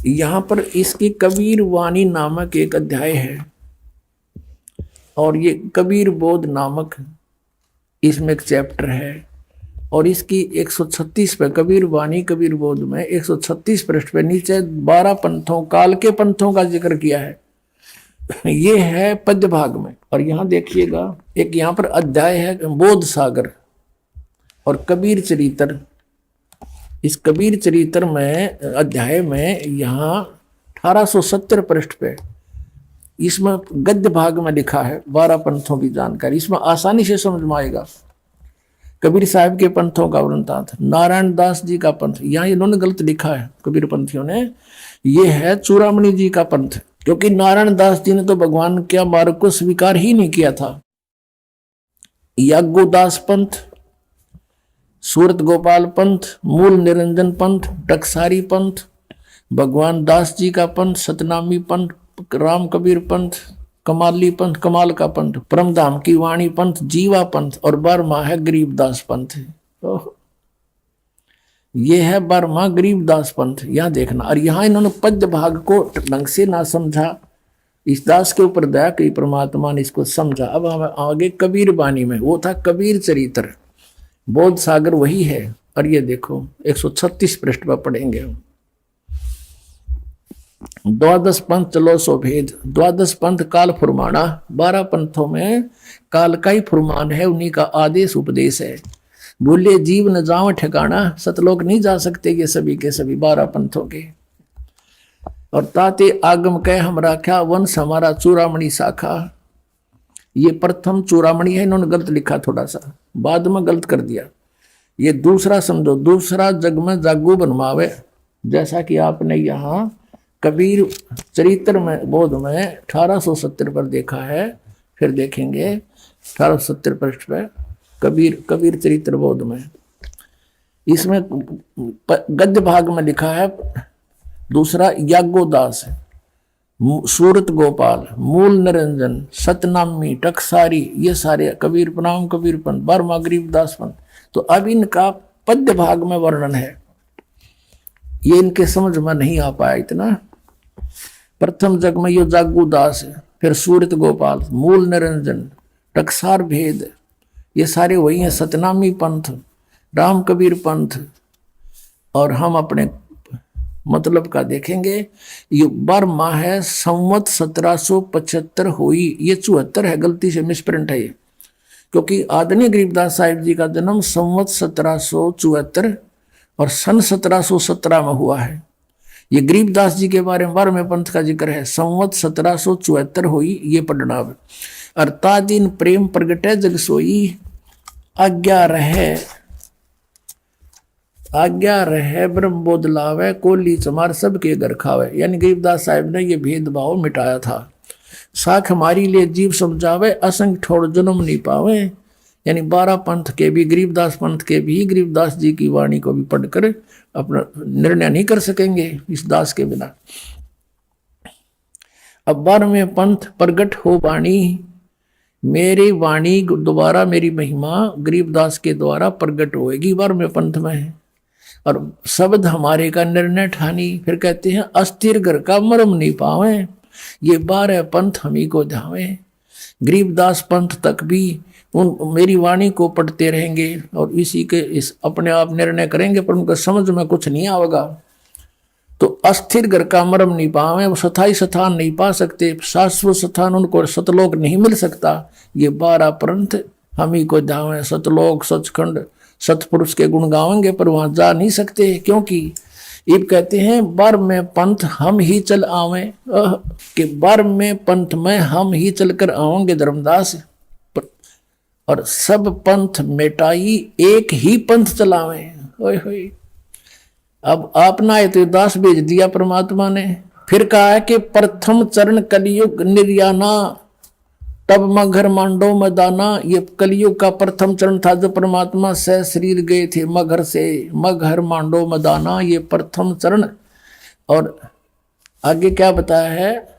यहाँ पर इसकी कबीर वाणी नामक एक अध्याय है, और ये कबीर बोध नामक इसमें एक चैप्टर है। और इसकी 136 पे कबीर वाणी कबीर बोध में 136 पृष्ठ पे नीचे 12 पंथों, काल के पंथों का जिक्र किया है। ये है पद्य भाग में। और यहाँ देखिएगा एक यहाँ पर अध्याय है बोध सागर और कबीर चरित्र। इस कबीर चरित्र में अध्याय में यहाँ 1870 पृष्ठ पे इसमें गद्य भाग में लिखा है 12 पंथों की जानकारी। इसमें आसानी से समझ में आएगा। कबीर साहब के पंथों का वृंतांत, नारायण दास जी का पंथ, यहाँ इन्होंने गलत लिखा है कबीर पंथियों ने, ये है चूड़ामणि जी का पंथ, क्योंकि नारायण दास जी ने तो भगवान के मार्ग को स्वीकार ही नहीं किया था। याज्ञोदास पंथ, सूरत गोपाल पंथ, मूल निरंजन पंथ, टकसारी पंथ, भगवान दास जी का पंथ, सतनामी पंथ, राम कबीर पंथ, कमाली पंथ, कमाल का पंथ, परमधाम की वाणी पंथ, जीवा पंथ, और 12वां है गरीबदास पंथ। ये है 12वां गरीबदास पंथ। यहाँ देखना। और यहाँ इन्होंने पद्य भाग को ढंग से ना समझा, इस दास के ऊपर दया की परमात्मा ने इसको समझा। अब हम आगे कबीर बानी में, वो था कबीर चरित्र, बोध सागर वही है। और ये देखो 136 पृष्ठ पर पढ़ेंगे हम। 12 पंथ चलो सो भेद, 12 पंथ काल फुरमाना। 12 पंथों में काल का ही फुरमान है, उन्हीं का आदेश उपदेश है। बोले जीव न जाओ ठिकाना, सतलोक नहीं जा सकते ये सभी के सभी 12 पंथों के। और ताते आगम कह हम राख्या, वंश हमारा चूड़ामणि शाखा। ये प्रथम चूड़ामणि है, इन्होंने गलत लिखा, थोड़ा सा बाद में गलत कर दिया। ये दूसरा समझो, दूसरा जग में जागू बनवावे। जैसा कि आपने यहाँ कबीर चरित्र में बोध में 1870 पर देखा है, फिर देखेंगे 1870 पृष्ठ पर कबीर चरित्र बोध में। इसमें गद्य भाग में लिखा है दूसरा याज्ञोदास, सूरत गोपाल, मूल निरंजन, सतनामी, टकसारी, ये सारे कबीर प्रणाम कबीर पंथ, 12वां गरीबदास पंथ। तो अब इनका पद्य भाग में वर्णन है, ये इनके समझ में नहीं आ पाया इतना। प्रथम जग में यो जागूदास है, फिर सूरत गोपाल, मूल निरंजन, टकसार भेद, ये सारे वही हैं। सतनामी पंथ, राम कबीर पंथ। और हम अपने मतलब का देखेंगे। ये 12वां है, संवत 1775 हुई, ये 74 है, गलती से मिसप्रिंट है ये, क्योंकि आदरणीय गरीबदास साहिब जी का जन्म संवत 1774 और सन 1717 में हुआ है। ये गरीबदास जी के बारे में 12वें पंथ का जिक्र है। संवत 1774 हुई ये पढ़ना। अरता दिन प्रेम प्रगटे जग सोई, आज्ञा रहे ब्रह्म बोध लावे, कोली चमार सबके घर खावे। यानी गरीबदास साहब ने ये भेदभाव मिटाया था। साख हमारी लिए जीव समझावे, असंग ठोड़ जन्म नहीं पावे। यानी 12 पंथ के भी, गरीबदास पंथ के भी गरीबदास जी की वाणी को भी पढ़कर अपना निर्णय नहीं कर सकेंगे इस दास के बिना। अब 12वें पंथ प्रगट हो वाणी, मेरी वाणी दोबारा, मेरी महिमा गरीबदास के द्वारा प्रगट होएगी 12वें पंथ में है। और शब्द हमारे का निर्णय ठानी। फिर कहते हैं अस्थिर घर का मरम नहीं पावे, ये 12 पंथ हमी को ध्यावे। गरीबदास पंथ तक भी उन मेरी वाणी को पढ़ते रहेंगे और इसी के इस अपने आप निर्णय करेंगे, पर उनका समझ में कुछ नहीं आएगा। तो अस्थिर घर का मरम नहीं पावे, वो स्थायी स्थान नहीं पा सकते, शाश्वत स्थान उनको सतलोक नहीं मिल सकता। ये 12 पंथ हम ही को ध्यावे। सतलोक सचखंड सतपुरुष के गुण गावेंगे पर वहां जा नहीं सकते, क्योंकि ये कहते हैं 12वें पंथ हम ही चल आवे, कि 12वें पंथ में हम ही चलकर आवेंगे धर्मदास। और सब पंथ मिटाई एक ही पंथ चलावे। ओए होए, अब आपना है तो दास भेज दिया परमात्मा ने। फिर कहा है कि प्रथम चरण कलयुग निर्याना, तब मगर मांडो मदाना। ये कलयुग का प्रथम चरण था जो परमात्मा से शरीर गए थे मगर से, मगर मांडो मदाना, ये प्रथम चरण। और आगे क्या बताया है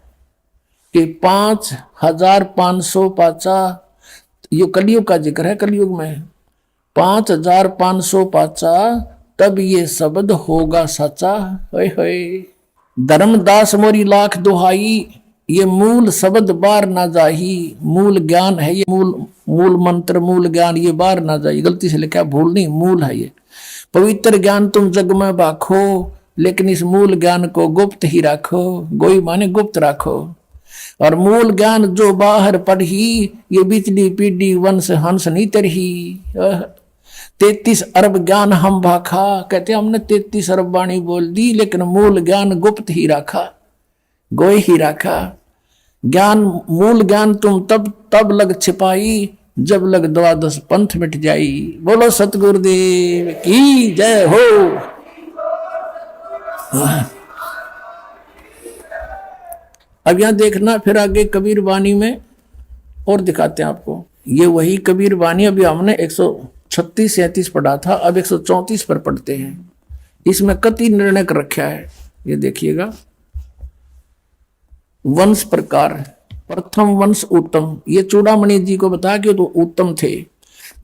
कि 5505 ये कलयुग का जिक्र है। कलयुग में 5505 तब ये शब्द होगा सच्चा। धर्मदास मोरी लाख दुहाई, ये मूल शब्द बार ना जाही। मूल ज्ञान है ये, मूल मंत्र, मूल ज्ञान ये बार ना जाही। गलती से लिखा, भूल नहीं, मूल है ये। पवित्र ज्ञान तुम जग में बाखो, लेकिन इस मूल ज्ञान को गुप्त ही रखो। गोई माने गुप्त रखो। और मूल ज्ञान जो बाहर पढ़ी, ये बिचली पीढ़ी वंश हंस नहीं तरही। 33 अरब ज्ञान हम भाखा, कहते हमने 33 अरब वाणी बोल दी, लेकिन मूल ज्ञान गुप्त ही रखा, गोई ही रखा। ज्ञान मूल ज्ञान तुम तब लग छिपाई, जब लग 12 पंथ मिट जाई। बोलो सतगुरुदेव की जय हो। अब यहां देखना, फिर आगे कबीर वाणी में और दिखाते हैं आपको। ये वही कबीर वाणी अभी हमने 136-37 पढ़ा था, अब 134 पर पढ़ते हैं। इसमें कति निर्णय कर रखा है, ये देखिएगा। वंश प्रकार, प्रथम वंश उत्तम, ये चूड़ामणि जी को बताया कि तो उत्तम थे।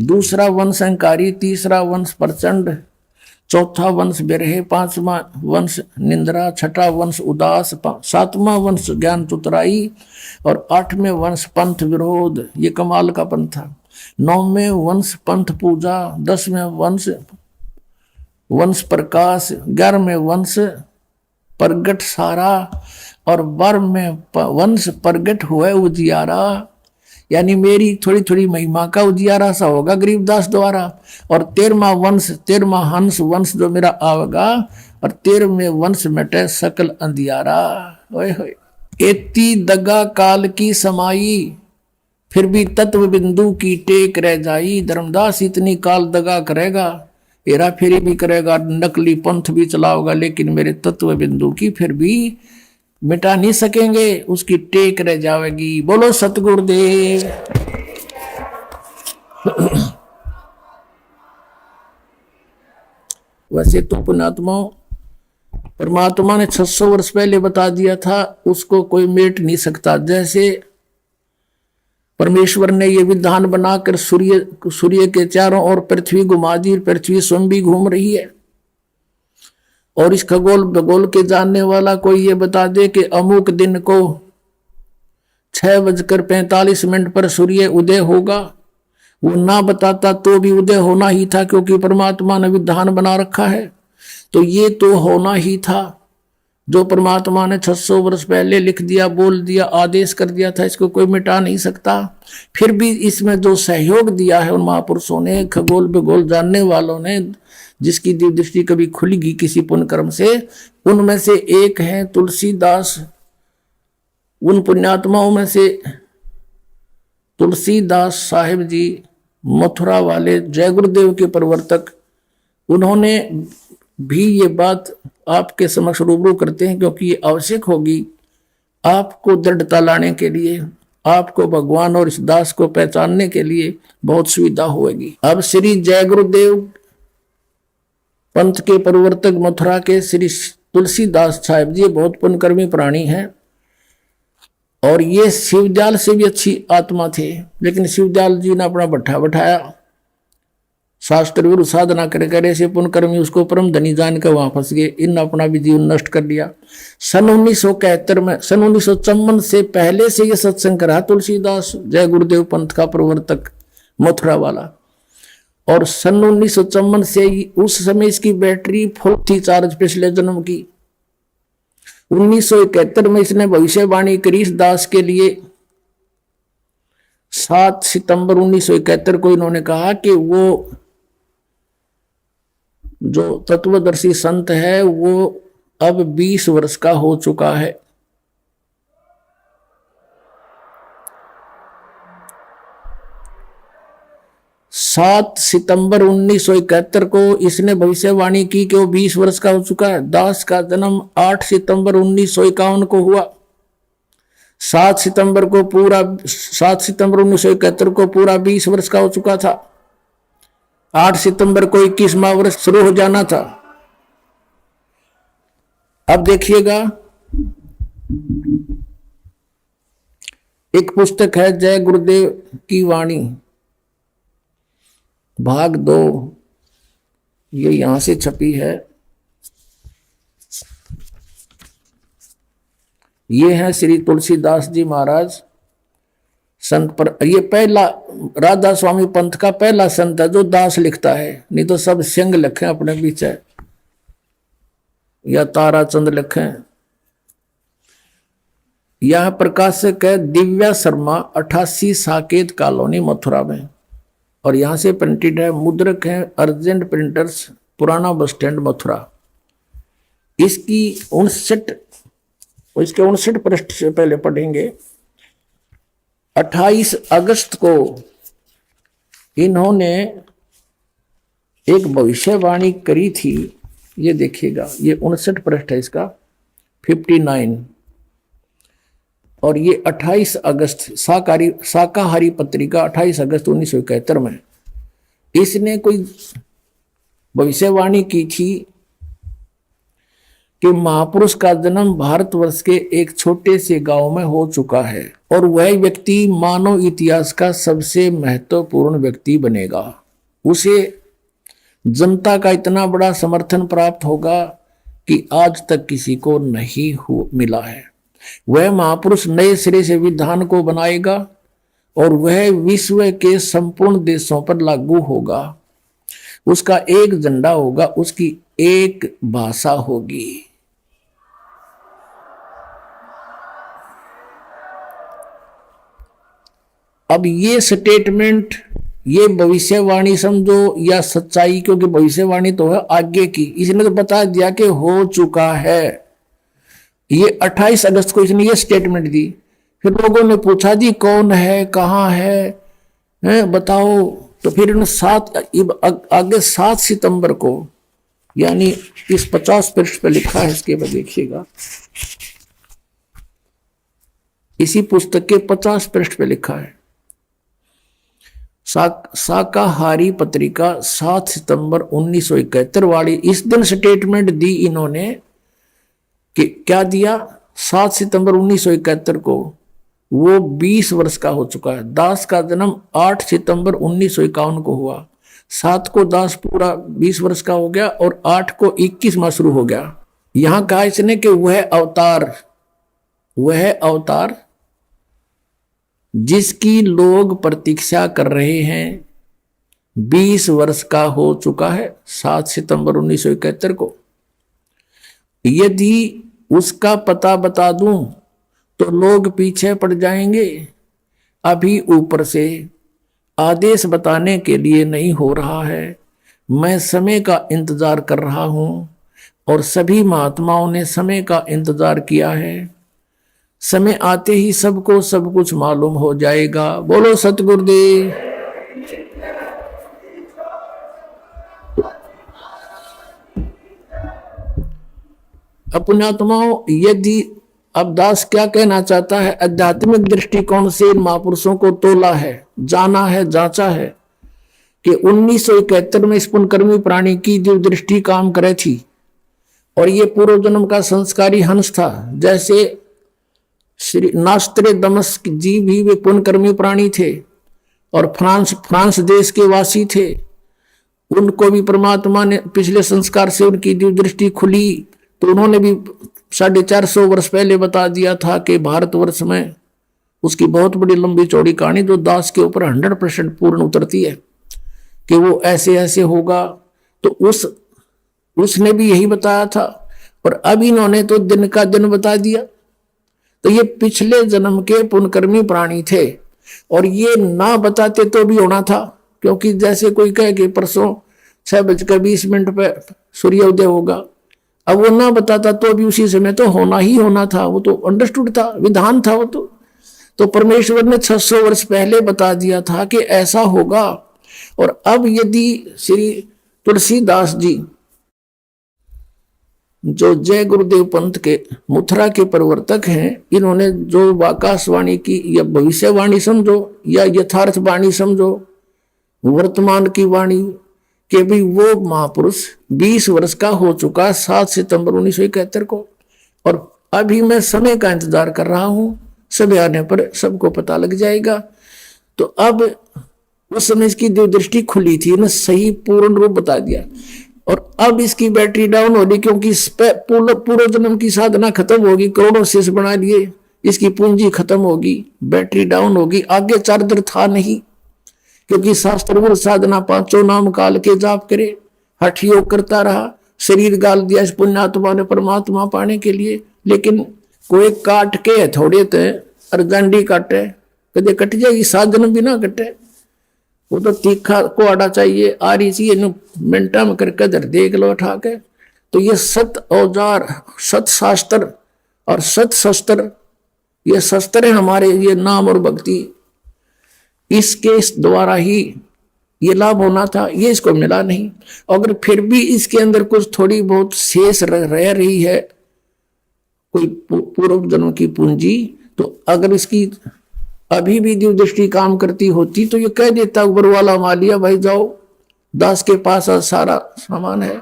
दूसरा वंश अहंकारी, तीसरा वंश प्रचंड, चौथा वंश बिरहे, 5वां वंश निंद्रा, छठा वंश उदास, 7वां वंश ज्ञान चतुराई और 8वें वंश पंथ विरोध, ये कमाल का पंथ था। 9वें वंश पंथ पूजा, 10वें वंश प्रकाश, 11वें वंश प्रगट सारा और 12वें वंश प्रगट हुए उजियारा। यानी मेरी थोड़ी थोड़ी महिमा का उजियारा सा होगा गरीबदास द्वारा। और 13वां हंस वंश जो मेरा आवेगा, और 13वें वंश मिटे सकल अंधियारा। ओए होए, एती दगा काल की समाई, फिर भी तत्व बिंदु की टेक रह जाई। धर्मदास इतनी काल दगा करेगा, हेरा फेरी भी करेगा, नकली पंथ भी चलाओगा, लेकिन मेरे तत्व बिंदु की फिर भी मिटा नहीं सकेंगे, उसकी टेक रह जाएगी। बोलो सतगुरुदेव। वैसे तो पुण्यात्मा परमात्मा ने 600 वर्ष पहले बता दिया था, उसको कोई मेट नहीं सकता। जैसे परमेश्वर ने ये विधान बनाकर सूर्य के चारों ओर पृथ्वी घुमा दी, पृथ्वी स्वयं भी घूम रही है। और इस खगोल भगोल के जानने वाला कोई ये बता दे कि अमुक दिन को 6:45 पर सूर्य उदय होगा, वो ना बताता तो भी उदय होना ही था, क्योंकि परमात्मा ने विधान बना रखा है। तो ये तो होना ही था, जो परमात्मा ने 600 वर्ष पहले लिख दिया, बोल दिया, आदेश कर दिया था, इसको कोई मिटा नहीं सकता। फिर भी इसमें जो सहयोग दिया है उन महापुरुषों ने, खगोल भूगोल जानने वालों ने, जिसकी दिव्य दृष्टि कभी खुलेगी किसी पुण्य कर्म से, उनमें से एक है तुलसीदास। उन पुण्यात्माओं में से तुलसीदास साहिब जी, मथुरा वाले जय गुरुदेव के प्रवर्तक, उन्होंने भी ये बात आपके समक्ष रूबरू करते हैं, क्योंकि ये आवश्यक होगी आपको दृढ़ता लाने के लिए, आपको भगवान और इस दास को पहचानने के लिए बहुत सुविधा होगी। अब श्री जय गुरुदेव पंथ के प्रवर्तक मथुरा के श्री तुलसीदास साहिब जी बहुत पुण्यकर्मी प्राणी हैं, और ये शिवदयाल से भी अच्छी आत्मा थे, लेकिन शिवदयाल जी ने अपना भट्ठा बैठाया, शास्त्र विरुद्ध साधना करे करे से पुण्यकर्मी उसको परम धनी जान कर वहां फंस गए। इन अपना भी जीवन नष्ट कर लिया। सन 1971 में, सन 1954 से पहले से ये सत्संग करा तुलसीदास जय गुरुदेव पंथ का प्रवर्तक मथुरा वाला, और सन 1954 से उस समय इसकी बैटरी फुल थी चार्ज पिछले जन्म की। 1971 में इसने भविष्यवाणी करी इस दास के लिए। 7 सितंबर 1971 को इन्होंने कहा कि वो जो तत्वदर्शी संत है वो अब 20 वर्ष का हो चुका है। 7 सितंबर 1971 को इसने भविष्यवाणी की कि वो 20 वर्ष का हो चुका है। दास का जन्म 8 सितंबर 1951 को हुआ। 7 सितंबर 1971 को पूरा 20 वर्ष का हो चुका था। 8 सितंबर को 21वां वर्ष शुरू हो जाना था। अब देखिएगा, एक पुस्तक है जय गुरुदेव की वाणी भाग 2, ये यहां से छपी है। ये है श्री तुलसीदास जी महाराज संत पर। ये पहला राधा स्वामी पंथ का पहला संत है जो दास लिखता है, नहीं तो सब सिंह लिखे अपने पीछे या ताराचंद लिखे। यह प्रकाशक है दिव्या शर्मा, 88 साकेत कॉलोनी मथुरा में, और यहां से प्रिंटेड है। मुद्रक है अर्जेंट प्रिंटर्स, पुराना बस स्टैंड मथुरा। इसकी 59 पृष्ठ से पहले पढ़ेंगे। 28 अगस्त को इन्होंने एक भविष्यवाणी करी थी। ये देखिएगा, ये 59 पृष्ठ है इसका, 59, और ये 28 अगस्त शाकाहारी पत्रिका 28 अगस्त 1971 में इसने कोई भविष्यवाणी की थी कि महापुरुष का जन्म भारतवर्ष के एक छोटे से गांव में हो चुका है, और वह व्यक्ति मानव इतिहास का सबसे महत्वपूर्ण व्यक्ति बनेगा। उसे जनता का इतना बड़ा समर्थन प्राप्त होगा कि आज तक किसी को नहीं मिला है। वह महापुरुष नए सिरे से विधान को बनाएगा और वह विश्व के संपूर्ण देशों पर लागू होगा। उसका एक झंडा होगा, उसकी एक भाषा होगी। अब ये स्टेटमेंट, ये भविष्यवाणी समझो या सच्चाई, क्योंकि भविष्यवाणी तो है आगे की, इसने तो बता दिया कि हो चुका है। ये 28 अगस्त को इसने ये स्टेटमेंट दी। फिर लोगों ने पूछा जी कौन है, कहाँ है, बताओ। तो फिर आगे 7 सितंबर को, यानी इस 50 पृष्ठ पर लिखा है, इसके बाद देखिएगा, इसी पुस्तक के 50 पृष्ठ पे लिखा है। शाकाहारी पत्रिका 7 सितंबर 1971 वाली, इस दिन स्टेटमेंट दी इन्होंने कि क्या दिया, 7 सितंबर 1971 को वो 20 वर्ष का हो चुका है। दास का जन्म 8 सितंबर 1951 को हुआ। 7 को दास पूरा 20 वर्ष का हो गया और 8 को 21 माह शुरू हो गया। यहां कहा इसने कि वह अवतार जिसकी लोग प्रतीक्षा कर रहे हैं 20 वर्ष का हो चुका है 7 सितंबर 1971 को। यदि उसका पता बता दूं तो लोग पीछे पड़ जाएंगे। अभी ऊपर से आदेश बताने के लिए नहीं हो रहा है, मैं समय का इंतजार कर रहा हूं और सभी महात्माओं ने समय का इंतजार किया है। समय आते ही सबको सब कुछ मालूम हो जाएगा। बोलो सतगुरुदेव। अपनात्माओं, यदि अब दास क्या कहना चाहता है, आध्यात्मिक दृष्टिकोण से महापुरुषों को तोला है, जाना है, जांचा है कि 1971 में इस पुण्यकर्मी प्राणी की जो दृष्टि काम करे थी और ये पूर्व जन्म का संस्कारी हंस था। जैसे श्री नास्त्रे दमस्क जी भी वे पुण्यकर्मी प्राणी थे और फ्रांस देश के वासी थे। उनको भी परमात्मा ने पिछले संस्कार से उनकी जो दृष्टि खुली तो उन्होंने भी 450 वर्ष पहले बता दिया था कि भारतवर्ष में उसकी बहुत बड़ी लंबी चौड़ी कहानी जो दास के ऊपर 100% पूर्ण उतरती है कि वो ऐसे ऐसे होगा। तो उसने भी यही बताया था और अब इन्होंने तो दिन का दिन बता दिया। तो ये पिछले जन्म के पुण्यकर्मी प्राणी थे और ये ना बताते तो भी होना था, क्योंकि जैसे कोई कहे कि परसों 6:20 पे सूर्योदय होगा, अब वो ना बताता तो भी उसी समय तो होना ही होना था। वो तो अंडरस्टूड था, विधान था वो तो परमेश्वर ने 600 वर्ष पहले बता दिया था कि ऐसा होगा। और अब यदि श्री तुलसीदास जी जो जय गुरुदेव पंथ के मथुरा के प्रवर्तक हैं, इन्होंने जो आकाशवाणी की या भविष्यवाणी समझो या यथार्थ वाणी समझो, वर्तमान की वाणी कि भी वो महापुरुष 20 वर्ष का हो चुका 7 सितंबर 1971 को, और अभी मैं समय का इंतजार कर रहा हूं, समय आने पर सबको पता लग जाएगा। तो अब उस समय इसकी जो दृष्टि खुली थी ना, सही पूर्ण रूप बता दिया। और अब इसकी बैटरी डाउन हो रही, क्योंकि पूर्व जन्म की साधना खत्म होगी, करोड़ों शेष बना लिए, इसकी पूंजी खत्म होगी, बैटरी डाउन होगी, आगे चार्जर था नहीं। क्योंकि शास्त्र साधना 5 नाम काल के जाप करे, हठ योग करता रहा, शरीर गाल दिया इस पुण्यात्मा ने परमात्मा पाने के लिए। लेकिन कोई काट के थोड़े थे और गंडी काटे, कदे कट जाएगी, 7 जन्म भी ना कटे। वो तो तीखा को आड़ा चाहिए, आ रही चाहिए मिनटा में करके दर देख लो उठा के। तो ये सत औजार, सत शास्त्र और सत शस्त्र, ये शस्त्र है हमारे, ये नाम और भक्ति, इसके द्वारा ही ये लाभ होना था, ये इसको मिला नहीं। अगर फिर भी इसके अंदर कुछ थोड़ी बहुत शेष रह रही है, कोई पूर्व जन्म की पूंजी, तो अगर इसकी अभी भी जो दृष्टि काम करती होती तो ये कह देता ऊपर वाला मालिया भाई जाओ, दास के पास सारा सामान है।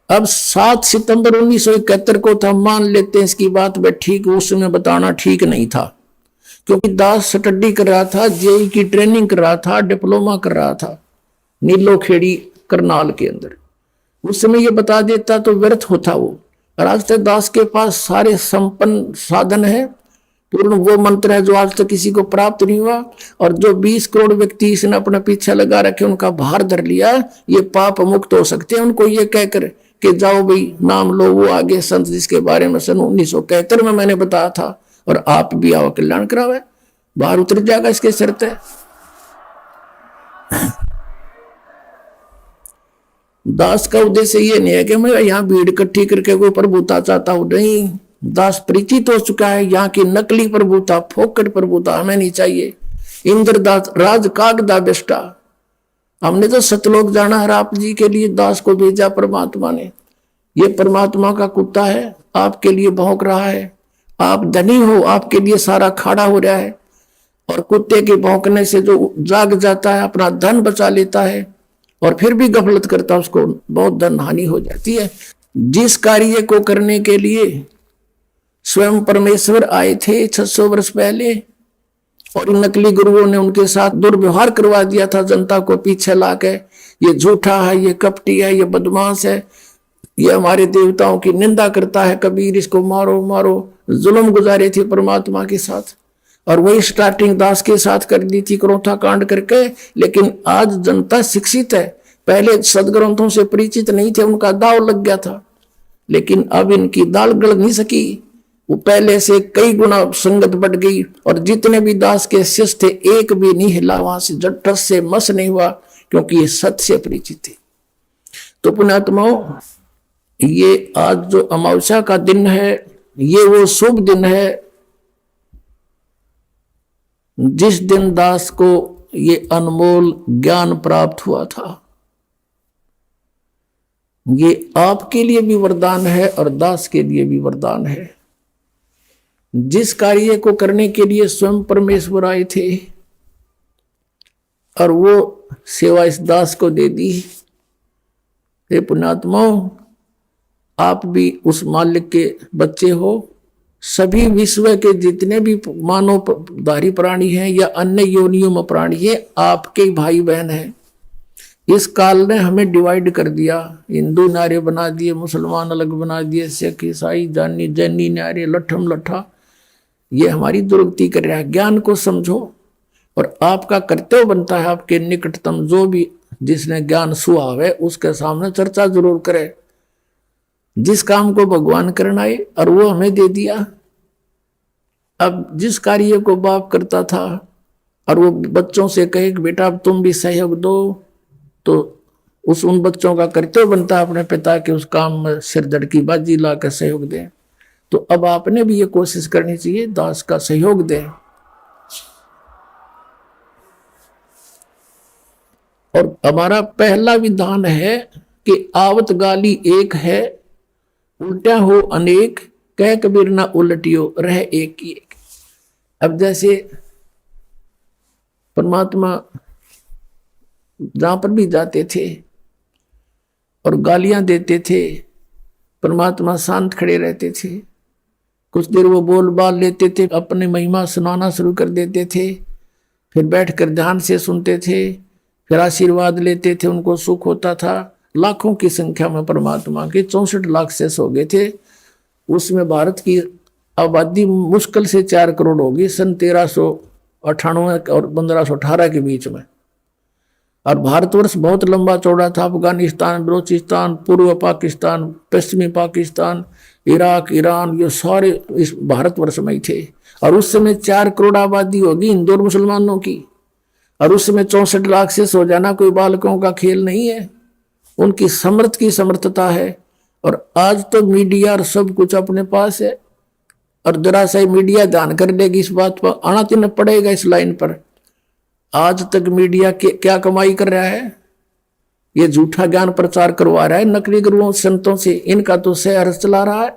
अब 7 सितंबर 1971 को था, मान लेते हैं इसकी बात में ठीक, उस समय बताना ठीक नहीं था, क्योंकि दास स्टडी कर रहा था, जेई की ट्रेनिंग कर रहा था, डिप्लोमा कर रहा था नीलो खेड़ी करनाल के अंदर। उस समय ये बता देता तो व्यर्थ होता वो। और आज तक दास के पास सारे संपन्न साधन है, पूर्ण वो मंत्र है जो आज तक किसी को प्राप्त नहीं हुआ। और जो 20 करोड़ व्यक्ति इसने अपना पीछे लगा रखे, उनका भार धर लिया, ये पाप मुक्त हो सकते हैं। उनको ये कहकर कि जाओ भाई नाम लो, वो आगे संत जिसके बारे में सन 1971 में मैंने बताया था, और आप भी आओ कल्याण करावे, बाहर उतर जाएगा, इसके शर्त है। दास का उद्देश्य ये नहीं है कि मैं यहाँ भीड़ इकट्ठी करके कोई प्रभुता चाहता हूं, नहीं। दास परिचित हो चुका है यहाँ की नकली प्रभुता, फोकट प्रभुता हमें नहीं चाहिए। इंद्रदास राज कागदा बेस्टा, हमने तो सतलोक जाना है, आप जी के लिए दास को भेजा परमात्मा ने। ये परमात्मा का कुत्ता है, आपके लिए भौंक रहा है। आप धनी हो, आपके लिए सारा खाड़ा हो रहा है, और कुत्ते के भौंकने से जो जाग जाता है, अपना धन बचा लेता है और फिर भी गफलत करता है, उसको बहुत धन हानि हो जाती है। जिस कार्य को करने के लिए स्वयं परमेश्वर आए थे 600 वर्ष पहले, और इन नकली गुरुओं ने उनके साथ दुर्व्यवहार करवा दिया था, जनता को पीछे लाके, ये झूठा है, ये कपटी है, ये बदमाश है, ये हमारे देवताओं की निंदा करता है, कबीर इसको मारो मारो, जुल्म गुजारे थे परमात्मा के साथ। और वही स्टार्टिंग दास के साथ कर दी थी, क्रोथा कांड करके। लेकिन आज जनता शिक्षित है, पहले सदग्रंथों से परिचित नहीं थे, उनका दाव लग गया था। लेकिन अब इनकी दाल गल नहीं सकी, वो पहले से कई गुना संगत बढ़ गई, और जितने भी दास के शिष्य थे एक भी नहीं हिला वहां से, जट से मस नहीं हुआ, क्योंकि ये सत्य से परिचित थे। तो पुण्यात्माओं, ये आज जो अमावस्या का दिन है, ये वो शुभ दिन है जिस दिन दास को ये अनमोल ज्ञान प्राप्त हुआ था। ये आपके लिए भी वरदान है और दास के लिए भी वरदान है। जिस कार्य को करने के लिए स्वयं परमेश्वर आए थे और वो सेवा इस दास को दे दी। हे पुण्यात्माओं, आप भी उस मालिक के बच्चे हो। सभी विश्व के जितने भी मानवधारी प्राणी हैं या अन्य योनियों में प्राणी है, आपके भाई बहन हैं। इस काल ने हमें डिवाइड कर दिया, हिंदू नारे बना दिए, मुसलमान अलग बना दिए, सिख ईसाई जानी जैनी नारे, लठम लठा। ये हमारी दुर्गति कर रहा है। ज्ञान को समझो, और आपका कर्तव्य बनता है आपके निकटतम जो भी जिसने ज्ञान सुहाव है उसके सामने चर्चा जरूर करे। जिस काम को भगवान करना है और वो हमें दे दिया। अब जिस कार्य को बाप करता था और वो बच्चों से कहे कि बेटा अब तुम भी सहयोग दो, तो उन बच्चों का कर्तव्य बनता है अपने पिता के उस काम में सिरदर्द की बाजी ला कर सहयोग दें। तो अब आपने भी ये कोशिश करनी चाहिए दास का सहयोग दें। और हमारा पहला विधान है कि आवत गाली एक है, उल्टा हो अनेक, कह कबीर ना उलटियो रह एक ही एक। अब जैसे परमात्मा जहां पर भी जाते थे और गालियां देते थे, परमात्मा शांत खड़े रहते थे। कुछ देर वो बोल बाल लेते थे, अपनी महिमा सुनाना शुरू कर देते थे, फिर बैठकर ध्यान से सुनते थे, फिर आशीर्वाद लेते थे, उनको सुख होता था। लाखों की संख्या में परमात्मा के 64 लाख शेष हो गए थे। उसमें भारत की आबादी मुश्किल से 4 करोड़ होगी सन 1398 और 1518 के बीच में। और भारतवर्ष बहुत लंबा चौड़ा था। अफगानिस्तान, बलोचिस्तान, पूर्व पाकिस्तान, पश्चिमी पाकिस्तान, इराक, ईरान, ये सारे इस भारतवर्ष में ही थे। और उस समय 4 करोड़ आबादी होगी हिंदू और मुसलमानों की, और उस समय 64 लाख से सो जाना कोई बालकों का खेल नहीं है। उनकी समर्थ की समर्थता है। और आज तो मीडिया और सब कुछ अपने पास है, और जरा सा मीडिया ध्यान कर लेगी इस बात पर, आना तो पड़ेगा इस लाइन पर। आज तक मीडिया क्या कमाई कर रहा है? ये झूठा ज्ञान प्रचार करवा रहा है नकली गुरुओं संतों से। इनका तो शहर चला रहा है,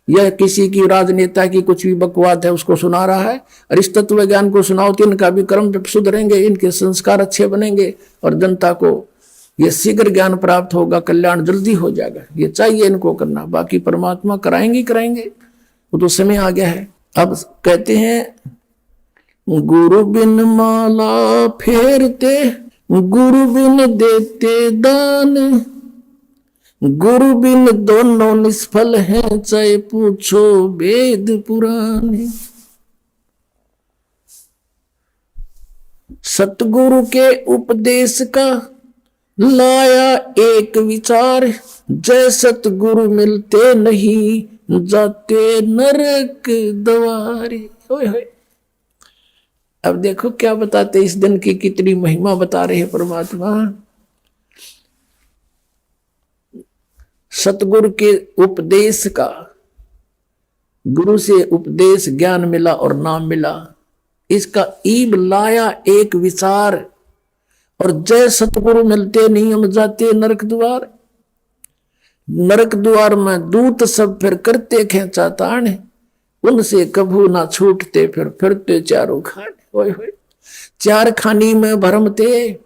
यह किसी की राजनेता की कुछ भी बकवाद है उसको सुना रहा है। और इस तत्व ज्ञान को सुनाओ तो इनका भी कर्म सुधरेंगे, इनके संस्कार अच्छे बनेंगे, और जनता को ये शीघ्र ज्ञान प्राप्त होगा, कल्याण जल्दी हो जाएगा। ये चाहिए इनको करना। बाकी परमात्मा कराएंगे, वो तो समय आ गया है। अब कहते हैं गुरु बिन माला फेरते, गुरु बिन देते दान, गुरु बिन दोनों निष्फल हैं, चाहे पूछो वेद पुराण। सतगुरु के उपदेश का लाया एक विचार, जय सतगुरु मिलते नहीं जाते नरक द्वारे। होय होय। अब देखो क्या बताते, इस दिन की कितनी महिमा बता रहे हैं परमात्मा। सतगुरु के उपदेश का, गुरु से उपदेश ज्ञान मिला और नाम मिला, इसका ईब लाया एक विचार, और जय सतगुरु मिलते नहीं हम जाते नरक द्वार। नरक द्वार में दूत सब फिर करते खेचा तान, उनसे कभू ना छूटते फिरते चारों खाने। ओए होए। 4 खानी में भरमते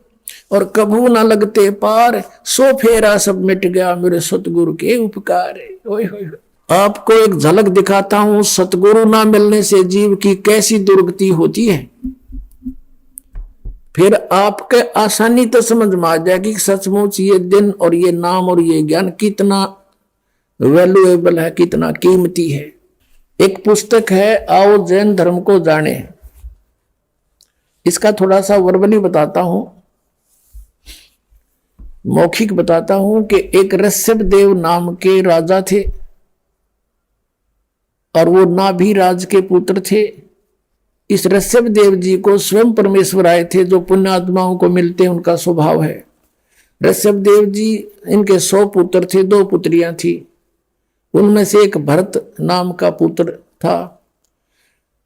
और कभू ना लगते पार, सो फेरा सब मिट गया मेरे सतगुरु के उपकार। ओए होए। आपको एक झलक दिखाता हूं, सतगुरु ना मिलने से जीव की कैसी दुर्गति होती है। फिर आपके आसानी तो समझ में आ जाएगी कि सचमुच ये दिन और ये नाम और ये ज्ञान कितना वैल्यूएबल है, कितना कीमती है। एक पुस्तक है आओ जैन धर्म को जाने, इसका थोड़ा सा वर्बली बताता हूं, मौखिक बताता हूं कि एक ऋषभ देव नाम के राजा थे। और वो नाभि राज के पुत्र थे। इस ऋषभ देव जी को स्वयं परमेश्वर आए थे, जो पुण्य आत्माओं को मिलते हैं उनका स्वभाव है। ऋषभ देव जी, इनके 100 पुत्र थे, 2 पुत्रियां थी। उनमें से एक भरत नाम का पुत्र था।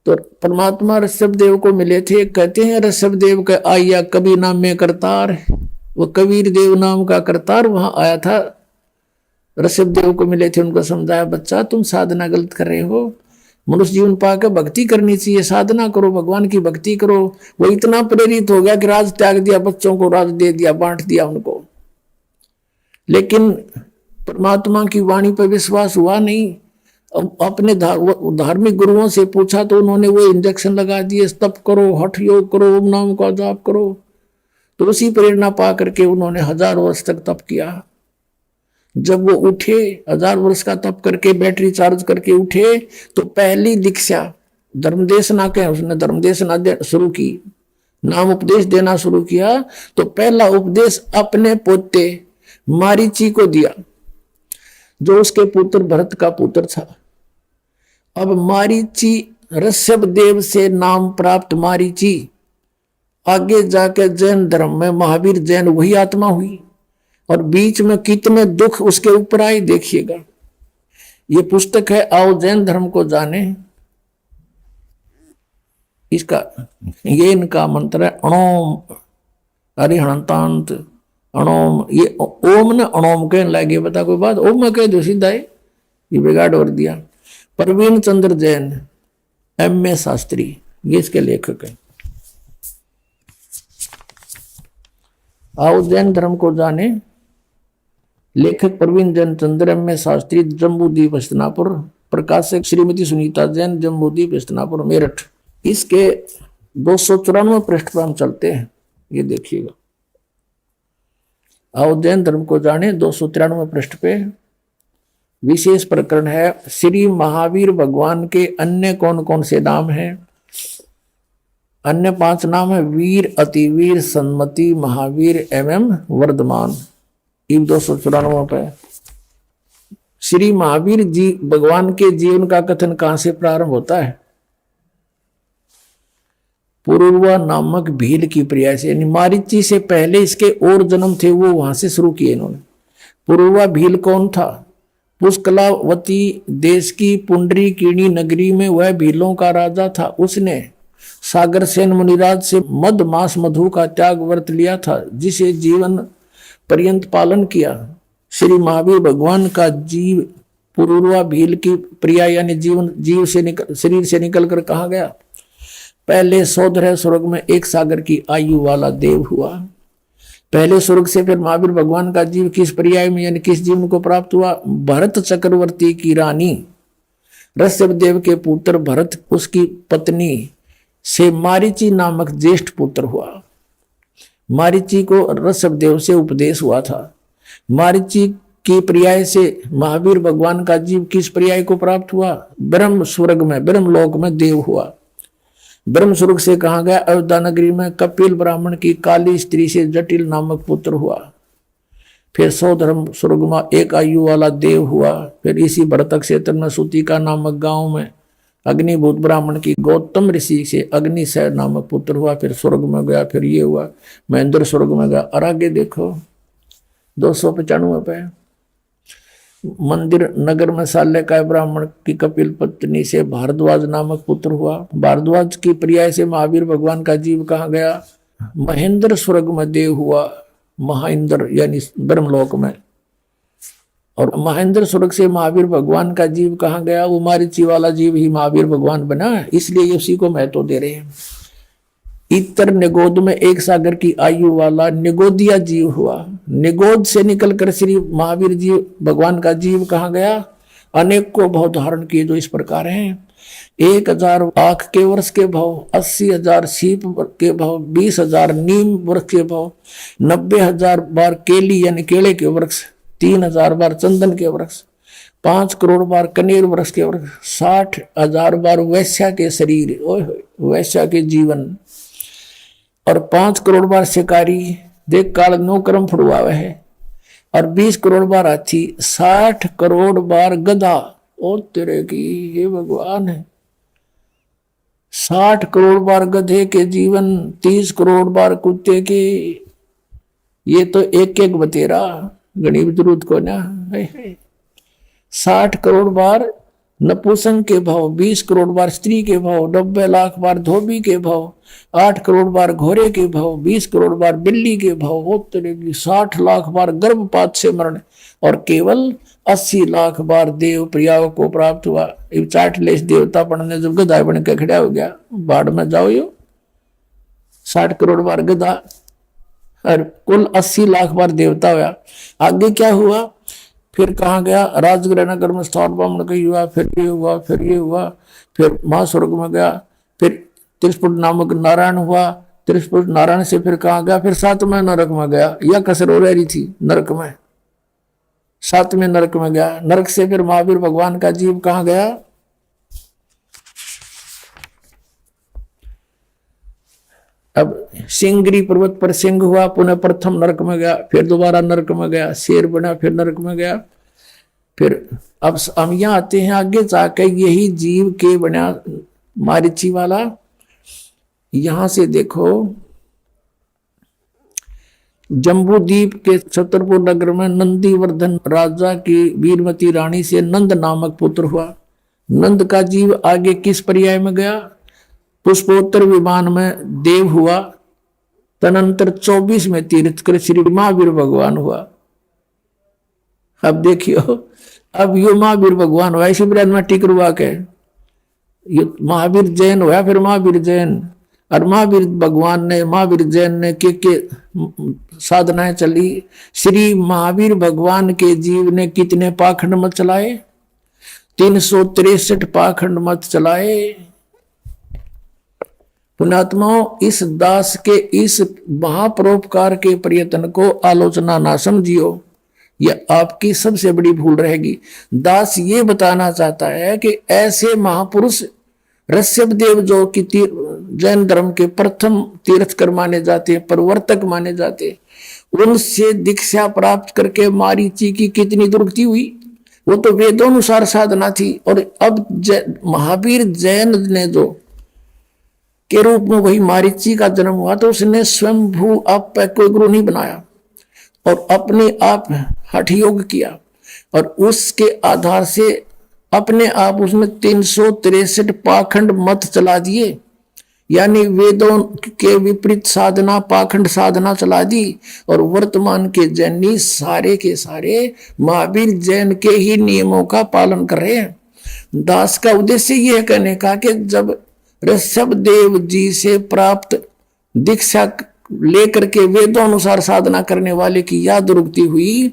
तो परमात्मा ऋषभ देव को मिले थे। कहते हैं ऋषभ देव का आया कबीर नाम में करतार, वो कबीर देव नाम का करतार वहां आया था। ऋषभ देव को मिले थे, उनको समझाया, बच्चा तुम साधना गलत कर रहे हो, मनुष्य जीवन पाकर भक्ति करनी चाहिए, साधना करो, भगवान की भक्ति करो। वो इतना प्रेरित हो गया कि राज त्याग दिया, बच्चों को राज दे दिया, बांट दिया उनको। लेकिन परमात्मा की वाणी पर विश्वास हुआ नहीं। अपने धार्मिक गुरुओं से पूछा तो उन्होंने वो इंजेक्शन लगा दिए, तप करो, हठ योग करो, ओम नाम का जाप करो। तो उसी प्रेरणा पा करके उन्होंने 1000 वर्ष तक तप किया। जब वो उठे, 1000 वर्ष का तप करके बैटरी चार्ज करके उठे, तो पहली दीक्षा धर्मदेशना के उसने धर्मदेशना शुरू की, नाम उपदेश देना शुरू किया। तो पहला उपदेश अपने पोते मारीची को दिया, जो उसके पुत्र भरत का पुत्र था। अब मारीची ऋषभ देव से नाम प्राप्त मारीची आगे जाके जैन धर्म में महावीर जैन वही आत्मा हुई, और बीच में कितने दुख उसके ऊपर आए देखिएगा। ये पुस्तक है आओ जैन धर्म को जाने। इसका ये इनका मंत्र है अणोम हरिहंतांत अणोम। ये ओम ने अणोम कहने लगे, बता कोई बात, ओम में कह दो सीधा है, ये बिगाड़ और दिया। प्रवीण चंद्र जैन MA शास्त्री, ये इसके लेखक है। आओ जैन धर्म को जाने, लेखक प्रवीण जैन चंद्र MA शास्त्री, जम्बूद्वीप हस्तिनापुर, प्रकाशक श्रीमती सुनीता जैन, जम्बूद्वीप हस्तिनापुर, मेरठ। इसके 294 पृष्ठ पर हम चलते हैं, ये देखिएगा। आओ जैन धर्म को जाने 293 पृष्ठ पे विशेष प्रकरण है। श्री महावीर भगवान के अन्य कौन कौन से नाम हैं? अन्य 5 नाम है वीर, अतिवीर, सन्मति, महावीर एवं वर्धमान। 294 पे श्री महावीर जी भगवान के जीवन का कथन कहां से प्रारंभ होता है? पुरुरवा नामक भील की प्रिया से, मारीची से पहले इसके और जन्म थे, वो वहां से शुरू किए इन्होंने। पुरुरवा भील कौन था? पुष्कलावती देश की पुंडरी कीणी नगरी में वह भीलों का राजा था। उसने सागर सेन मुनिराज से मद मास मधु का त्याग व्रत लिया था, जिसे जीवन पर्यंत पालन किया। श्री महावीर भगवान का जीव पुरुरवा भील की प्रिया यानी जीव से शरीर से निकलकर कहा गया? पहले सौदह स्वर्ग में एक सागर की आयु वाला देव हुआ। पहले स्वर्ग से फिर महावीर भगवान का जीव किस पर्याय में यानी किस जीवन को प्राप्त हुआ? भरत चक्रवर्ती की रानी ऋषभ देव के पुत्र भरत, उसकी पत्नी से मारीची नामक ज्येष्ठ पुत्र हुआ। मारीची को ऋषभ देव से उपदेश हुआ था। मारीची की पर्याय से महावीर भगवान का जीव किस पर्याय को प्राप्त हुआ? ब्रह्म स्वर्ग में, ब्रह्मलोक में देव हुआ। ब्रह्म स्वर्ग से कहा गया अयोध्या नगरी में कपिल ब्राह्मण की काली स्त्री से जटिल नामक पुत्र हुआ। फिर सौधर्म स्वर्ग में एक आयु वाला देव हुआ। फिर इसी भरत क्षेत्र में सुतिका नामक गांव में अग्निभूत ब्राह्मण की गौतम ऋषि से अग्निशय नामक पुत्र हुआ। फिर स्वर्ग में गया, फिर ये हुआ, महेंद्र स्वर्ग में गया। और आगे देखो 295 पे मंदिर नगर में शाल्यकाय ब्राह्मण की कपिल पत्नी से भारद्वाज नामक पुत्र हुआ। भारद्वाज की पर्याय से महावीर भगवान का जीव कहा गया? महेंद्र स्वर्ग में देव हुआ, महाइंद्र यानी ब्रह्मलोक में। और महेंद्र स्वर्ग से महावीर भगवान का जीव कहा गया? वो मारीची वाला जीव ही महावीर भगवान बना, इसलिए उसी को महत्व दे रहे हैं। इतर निगोद में एक सागर की आयु वाला निगोदिया जीव हुआ। निगोद से निकलकर श्री महावीर जीव भगवान का जीव कहा गया? अनेक को भाव धारण किए, जो इस प्रकार हैं। 1000 आख के वर्ष के भाव, 80,000 सीप के भाव, 20,000 नीम वृक्ष के भाव, 90,000 बार केली यानी केले के वृक्ष, 3,000 बार चंदन के वृक्ष, 5 करोड़ बार कनेर वृक्ष के वृक्ष, 60,000 बार वैश्या के शरीर, वैश्या के जीवन, और 5 करोड़ बार शिकारी देख काल 9 कर्म फुड़वावे है, और 20 करोड़ बार हाथी, 60 करोड़ बार गधा, ओ तेरे की ये भगवान है। 60 करोड़ बार गधे के जीवन, 30 करोड़ बार कुत्ते के, ये तो एक एक बतेरा गणित जरूरत को ना। 60 करोड़ बार नपुंसक के भाव, 20 करोड़ बार स्त्री के भाव, 90 लाख बार धोबी के भाव, 8 करोड़ बार घोड़े के भाव, 20 करोड़ बार बिल्ली के भाव, वो तरह की 60 लाख बार गर्भपात से मरण, और केवल 80 लाख बार देव प्रियाओं को प्राप्त हुआ। चाटलेश देवता पढ़ने जब गधा बन के खड़ा हो गया, बाढ़ में जाओ यो 60 करोड़ बार गधा, और कुल 80 लाख बार देवता हुआ। आगे क्या हुआ, फिर कहाँ गया, राजगृह नगर में स्थान ब्राह्मण कही हुआ, फिर ये हुआ, फिर ये हुआ, फिर महास्वर्ग में गया, फिर त्रिशपुट नामक नारायण हुआ, त्रिशपुट नारायण से फिर कहाँ गया, फिर 7वें नरक में गया। यह कसर हो रही थी नरक में, 7वें नरक में गया। नरक से फिर महावीर भगवान का जीव कहाँ गया, अब सिंगरी पर्वत पर सिंह हुआ, पुनः प्रथम नरक में गया, फिर दोबारा नरक में गया, शेर बना, फिर नरक में गया। फिर अब हम यहाँ आते हैं आगे जाकर, यही जीव के बना मारीची वाला। यहां से देखो, जम्बूद्वीप के छतरपुर नगर में नंदीवर्धन राजा की वीरमती रानी से नंद नामक पुत्र हुआ। नंद का जीव आगे किस पर्याय में गया, पुष्पोत्तर विमान में देव हुआ, तदनंतर 24 में तीर्थ कर श्री महावीर भगवान हुआ। अब देखियो, अब यो महावीर भगवान हुआ, इसी ब्रह्म में टिक रुआ के ये महावीर जैन हुआ, फिर महावीर जैन, और महावीर भगवान ने, महावीर जैन ने के साधनाएं चली। श्री महावीर भगवान के जीव ने कितने पाखंड मत चलाए, 363 पाखंड मत चलाए। पुण्यात्माओं, इस दास के इस महापरोपकार के प्रयत्न को आलोचना ना समझियो, यह आपकी सबसे बड़ी भूल रहेगी। दास ये बताना चाहता है कि ऐसे महापुरुष ऋषभ देव जो कि जैन धर्म के प्रथम तीर्थकर माने जाते, प्रवर्तक माने जाते, उनसे दीक्षा प्राप्त करके मारीची की कितनी दुर्गति हुई। वो तो वेदोनुसार साधना थी। और अब महावीर जैन ने जो के रूप में वही मारीची का जन्म हुआ, तो उसने स्वयं भू आप पे कोई गुरु नहीं बनाया और अपने आप हठ योग किया, और उसके आधार से अपने आप उसने 363 पाखंड मत चला दिए, यानी वेदों के विपरीत साधना, पाखंड साधना चला दी। और वर्तमान के जैनी सारे के सारे महावीर जैन के ही नियमों का पालन कर रहे हैं। दास का उद्देश्य यह कहने का कि जब ऋषभ देव जी से प्राप्त दीक्षा लेकर के वेदों अनुसार साधना करने वाले की याद रुकती हुई,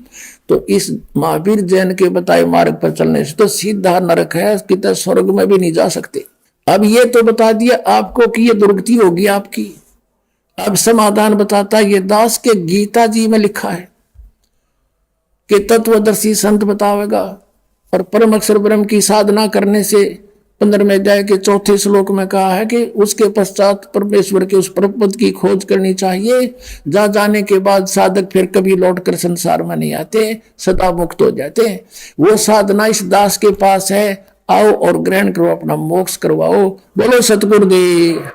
तो इस महावीर जैन के बताए मार्ग पर चलने से तो सीधा नरक है, कितना स्वर्ग में भी नहीं जा सकते। अब ये तो बता दिया आपको कि ये दुर्गति होगी आपकी। अब समाधान बताता है, ये दास के गीता जी में लिखा है कि तत्वदर्शी संत बतावेगा, और परम अक्षर ब्रह्म की साधना करने से 15वें अध्याय के 4थे श्लोक में कहा है कि उसके पश्चात परमेश्वर के उस परमपद की खोज करनी चाहिए, जा जाने के बाद साधक फिर कभी लौटकर संसार में नहीं आते, सदा मुक्त हो जाते। वो साधना इस दास के पास है, आओ और ग्रहण करो, अपना मोक्ष करवाओ। बोलो सतगुरुदेव।